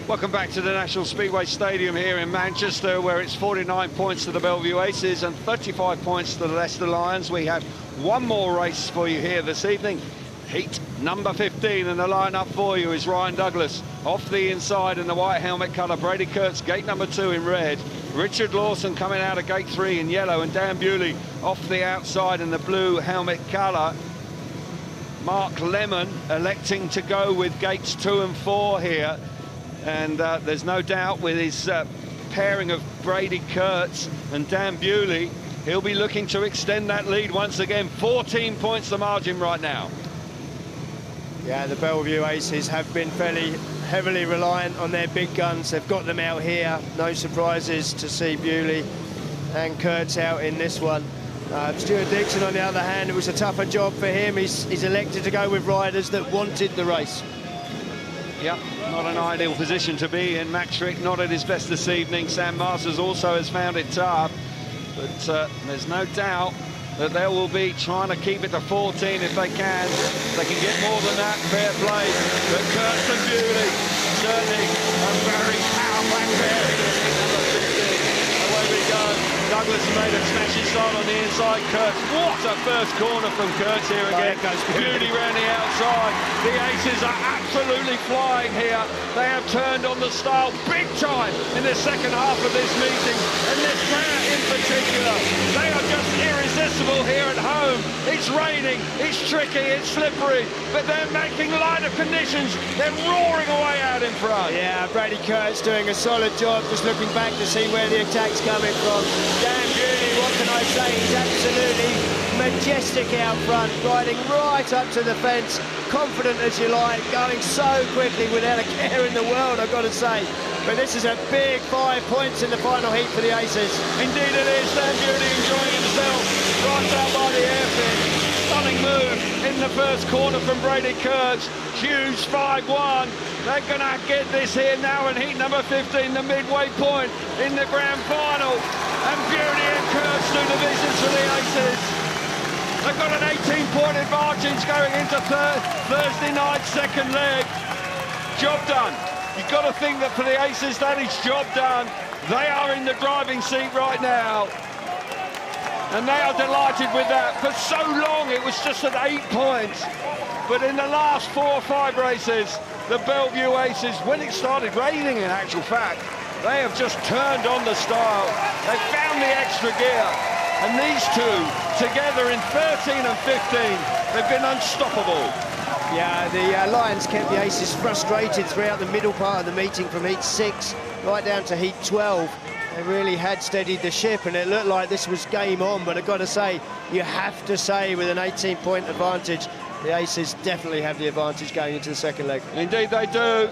A: Welcome back to the National Speedway Stadium here in Manchester, where it's 49 points to the Belle Vue Aces and 35 points to the Leicester Lions. We have one more race for you here this evening. Heat number 15, and the line-up for you is Ryan Douglas off the inside in the white helmet colour, Brady Kurtz gate number 2 in red, Richard Lawson coming out of gate 3 in yellow, and Dan Bewley off the outside in the blue helmet colour. Mark Lemon electing to go with gates 2 and 4 here. And there's no doubt with his pairing of Brady Kurtz and Dan Bewley, he'll be looking to extend that lead once again. 14 points the margin right now.
D: Yeah, the Belle Vue Aces have been fairly heavily reliant on their big guns. They've got them out here. No surprises to see Bewley and Kurtz out in this one. Stuart Dixon, on the other hand, it was a tougher job for him. He's elected to go with riders that wanted the race.
A: Yep, not an ideal position to be in. Max Frick not at his best this evening. Sam Masters also has found it tough. But there's no doubt that they will be trying to keep it to 14 if they can. If they can get more than that, fair play. But Kurtz and Bewley, certainly a very powerful pair. Away we go. Douglas made a smashing start on the inside. Kurtz, what a first corner from Kurtz here again. Bewley round the outside. The Aces are absolutely flying here. They have turned on the style big time in the second half of this meeting. And this pair in particular, they are just irresistible here at home. It's raining, it's tricky, it's slippery, but they're making light of conditions. They're roaring away out in front.
D: Yeah, Brady Kurtz doing a solid job, just looking back to see where the attack's coming from. Dan Bewley, what can I say? He's absolutely majestic out front, riding right up to the fence, confident as you like, going so quickly without a care in the world, I've got to say. But this is a big 5 points in the final heat for the Aces.
A: Indeed it is. Dan Bewley enjoying himself right out by the airpin. Stunning move in the first corner from Brady Kurtz. Huge 5-1. They're going to get this here now in heat number 15, the midway point in the grand final. And Bewley and Kurtz do the business for the Aces. They've got an 18-point advantage going into Thursday night second leg. Job done. You've got to think that for the Aces, that is job done. They are in the driving seat right now. And they are delighted with that. For so long, it was just at 8 points. But in the last 4 or 5 races, the Belle Vue Aces, when it started raining in actual fact, they have just turned on the style. They found the extra gear. And these two, together in 13 and 15, they've been unstoppable.
D: Yeah, the Lions kept the Aces frustrated throughout the middle part of the meeting from heat 6 right down to heat 12. They really had steadied the ship and it looked like this was game on, but I've got to say, you have to say with an 18-point advantage, the Aces definitely have the advantage going into the second leg.
A: Indeed they do.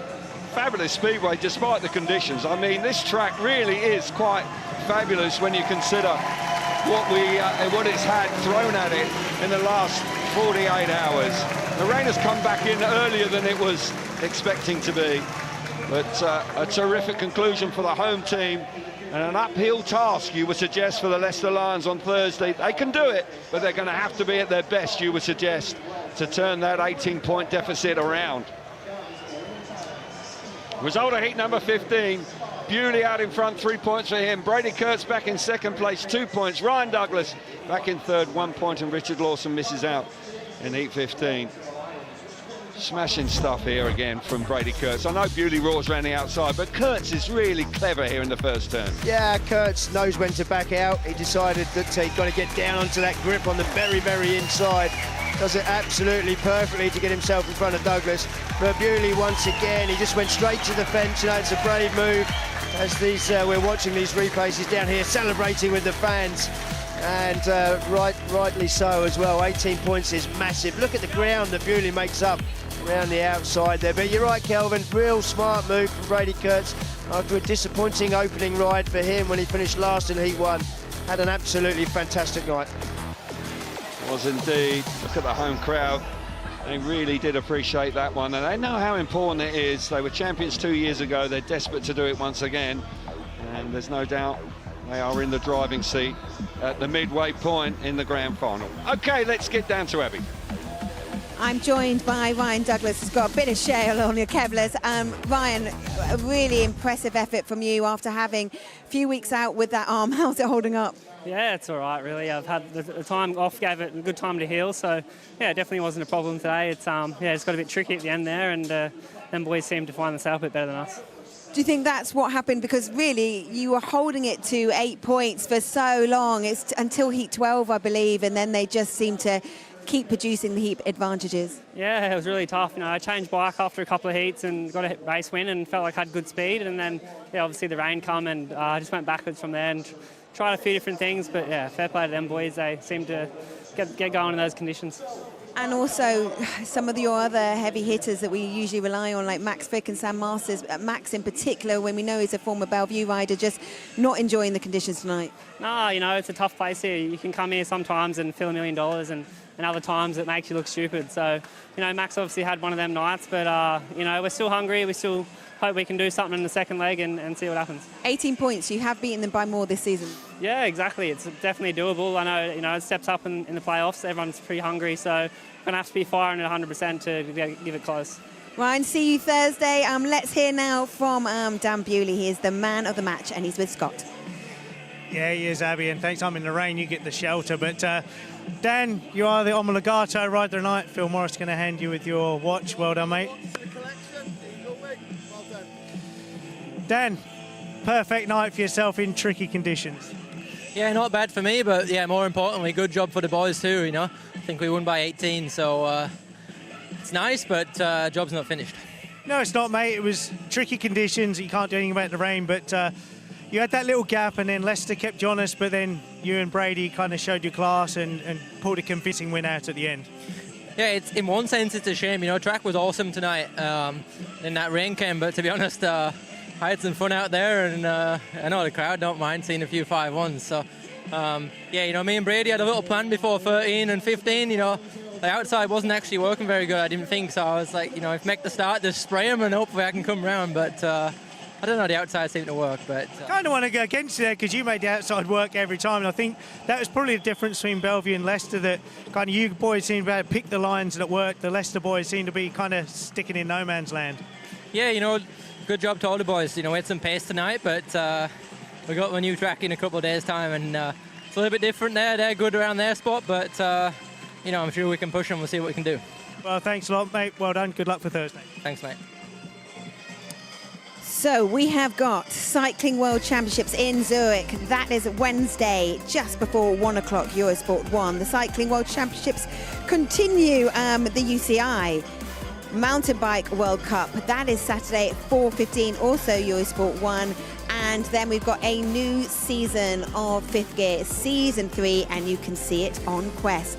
A: Fabulous speedway despite the conditions. I mean, this track really is quite fabulous when you consider what it's had thrown at it in the last 48 hours. The rain has come back in earlier than it was expecting to be, but a terrific conclusion for the home team and an uphill task, you would suggest, for the Leicester Lions on Thursday. They can do it, but they're going to have to be at their best, you would suggest, to turn that 18-point deficit around. Result of heat number 15. Bewley out in front, 3 points for him. Brady Kurtz back in second place, 2 points. Ryan Douglas back in third, 1 point, and Richard Lawson misses out in heat 15. Smashing stuff here again from Brady Kurtz. I know Bewley roars around the outside, but Kurtz is really clever here in the first turn.
D: Yeah, Kurtz knows when to back out. He decided that he's got to get down onto that grip on the very, very inside. Does it absolutely perfectly to get himself in front of Douglas. But Bewley, once again, he just went straight to the fence. You know, it's a brave move. As these, we're watching these replays, he's down here celebrating with the fans. And rightly so as well. 18 points is massive. Look at the ground that Bewley makes up around the outside there. But you're right, Kelvin, real smart move from Brady Kurtz after a disappointing opening ride for him when he finished last in heat 1. Had an absolutely fantastic night.
A: Was indeed. Look at the home crowd. They really did appreciate that one, and they know how important it is. They were champions 2 years ago. They're desperate to do it once again, and there's no doubt they are in the driving seat at the midway point in the grand final. Okay, let's get down to Abby.
B: I'm joined by Ryan Douglas, who's got a bit of shale on your Kevlars. Ryan, a really impressive effort from you after having a few weeks out with that arm. How's it holding up?
K: Yeah, it's all right, really. I've had the time off, gave it a good time to heal, so yeah, it definitely wasn't a problem today. It's it's got a bit tricky at the end there, and them boys seem to find the sail a bit better than us.
B: Do you think that's what happened? Because really, you were holding it to 8 points for so long. It's until heat 12, I believe, and then they just seem to keep producing the heat advantages.
K: Yeah, it was really tough. You know, I changed bike after a couple of heats and got a race win and felt like I had good speed, and then yeah, obviously the rain come and I just went backwards from there and tried a few different things, but yeah, fair play to them boys. They seem to get going in those conditions.
B: And also some of your other heavy hitters that we usually rely on, like Max Fick and Sam Masters. Max in particular, when we know he's a former Belle Vue rider, just not enjoying the conditions tonight.
K: No, you know, it's a tough place here. You can come here sometimes and feel $1 million, and other times it makes you look stupid. So, you know, Max obviously had one of them nights, but, you know, we're still hungry. We still hope we can do something in the second leg and see what happens.
B: 18 points. You have beaten them by more this season.
K: Yeah, exactly. It's definitely doable. I know, you know, it steps up in the playoffs. Everyone's pretty hungry, so we're going to have to be firing at 100% to give it close.
B: Ryan, see you Thursday. Let's hear now from Dan Bewley. He is the man of the match, and he's with Scott.
C: Yeah, he is, Abby, and thanks I'm in the rain, you get the shelter. But Dan, you are the Omologato rider tonight. Phil Morris going to hand you with your watch. Well done, mate. Dan, perfect night for yourself in tricky conditions.
L: Yeah, not bad for me, but yeah, more importantly, good job for the boys too, you know. I think we won by 18, so it's nice, but job's not finished.
C: No, it's not, mate. It was tricky conditions. You can't do anything about the rain, but you had that little gap, and then Leicester kept you honest, but then you and Brady kind of showed your class and pulled a convincing win out at the end.
L: Yeah, it's in one sense it's a shame. You know, track was awesome tonight, and that rain came, but to be honest, I had some fun out there, and I know the crowd don't mind seeing a few 5-1s. So, yeah, you know, me and Brady had a little plan before 13 and 15. You know, the outside wasn't actually working very good, I didn't think. So I was like, you know, if make the start, just spray him and hopefully I can come round. But I don't know, the outside seemed to work. But
C: kind of want to go against you there because you made the outside work every time. And I think that was probably the difference between Belle Vue and Leicester, that kind of you boys seem to be able to pick the lines that work. The Leicester boys seem to be kind of sticking in no man's land.
L: Yeah, you know, good job to all the boys. You know, we had some pace tonight, but we got a new track in a couple of days' time, and it's a little bit different there. They're good around their spot, but, you know, I'm sure we can push them. We'll see what we can do.
C: Well, thanks a lot, mate. Well done. Good luck for Thursday.
L: Thanks, mate.
B: So we have got Cycling World Championships in Zurich. That is Wednesday, just before 1 o'clock, Eurosport 1. The Cycling World Championships continue the UCI Mountain Bike World Cup. That is Saturday at 4:15, also Eurosport 1. And then we've got a new season of Fifth Gear, Season 3, and you can see it on Quest.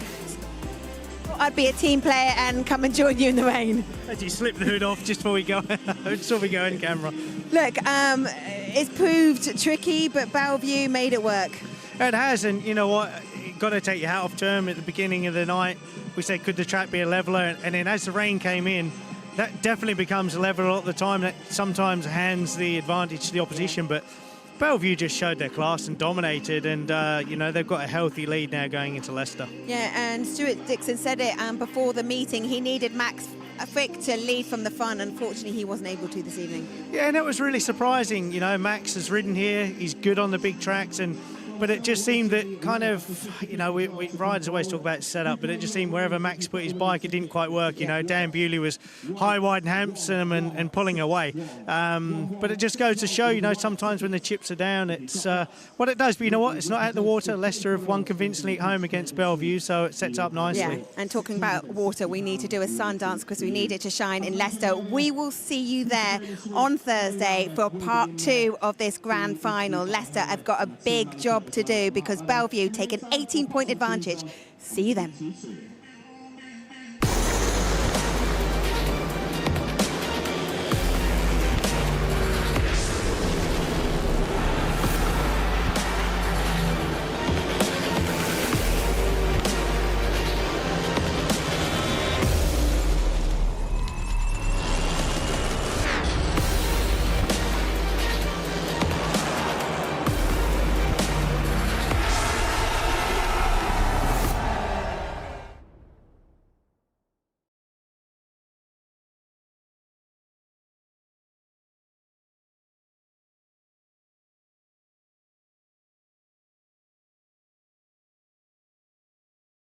B: I'd be a team player and come and join you in the rain.
C: As you slip the hood off just before we go, before we go in camera.
B: Look, it's proved tricky, but Belle Vue made it work.
C: It has, and you know what? You've got to take your hat off to him at the beginning of the night. We said, could the track be a leveler? And then as the rain came in, that definitely becomes a leveler all the time. That sometimes hands the advantage to the opposition, but Belle Vue just showed their class and dominated, and you know, they've got a healthy lead now going into Leicester.
B: Yeah, and Stuart Dixon said it before the meeting. He needed Max Frick to lead from the front. Unfortunately, he wasn't able to this evening.
C: Yeah, and it was really surprising. You know, Max has ridden here. He's good on the big tracks, but it just seemed that kind of, you know, we riders always talk about setup, but it just seemed wherever Max put his bike, it didn't quite work. You know, Dan Bewley was high, wide and handsome and pulling away. But it just goes to show, you know, sometimes when the chips are down, it's what it does. But you know what? It's not out the water. Leicester have won convincingly at home against Belle Vue, so it sets up nicely.
B: Yeah, and talking about water, we need to do a sun dance because we need it to shine in Leicester. We will see you there on Thursday for part 2 of this grand final. Leicester have got a big job to do because Belle Vue take an 18-point advantage. See you then.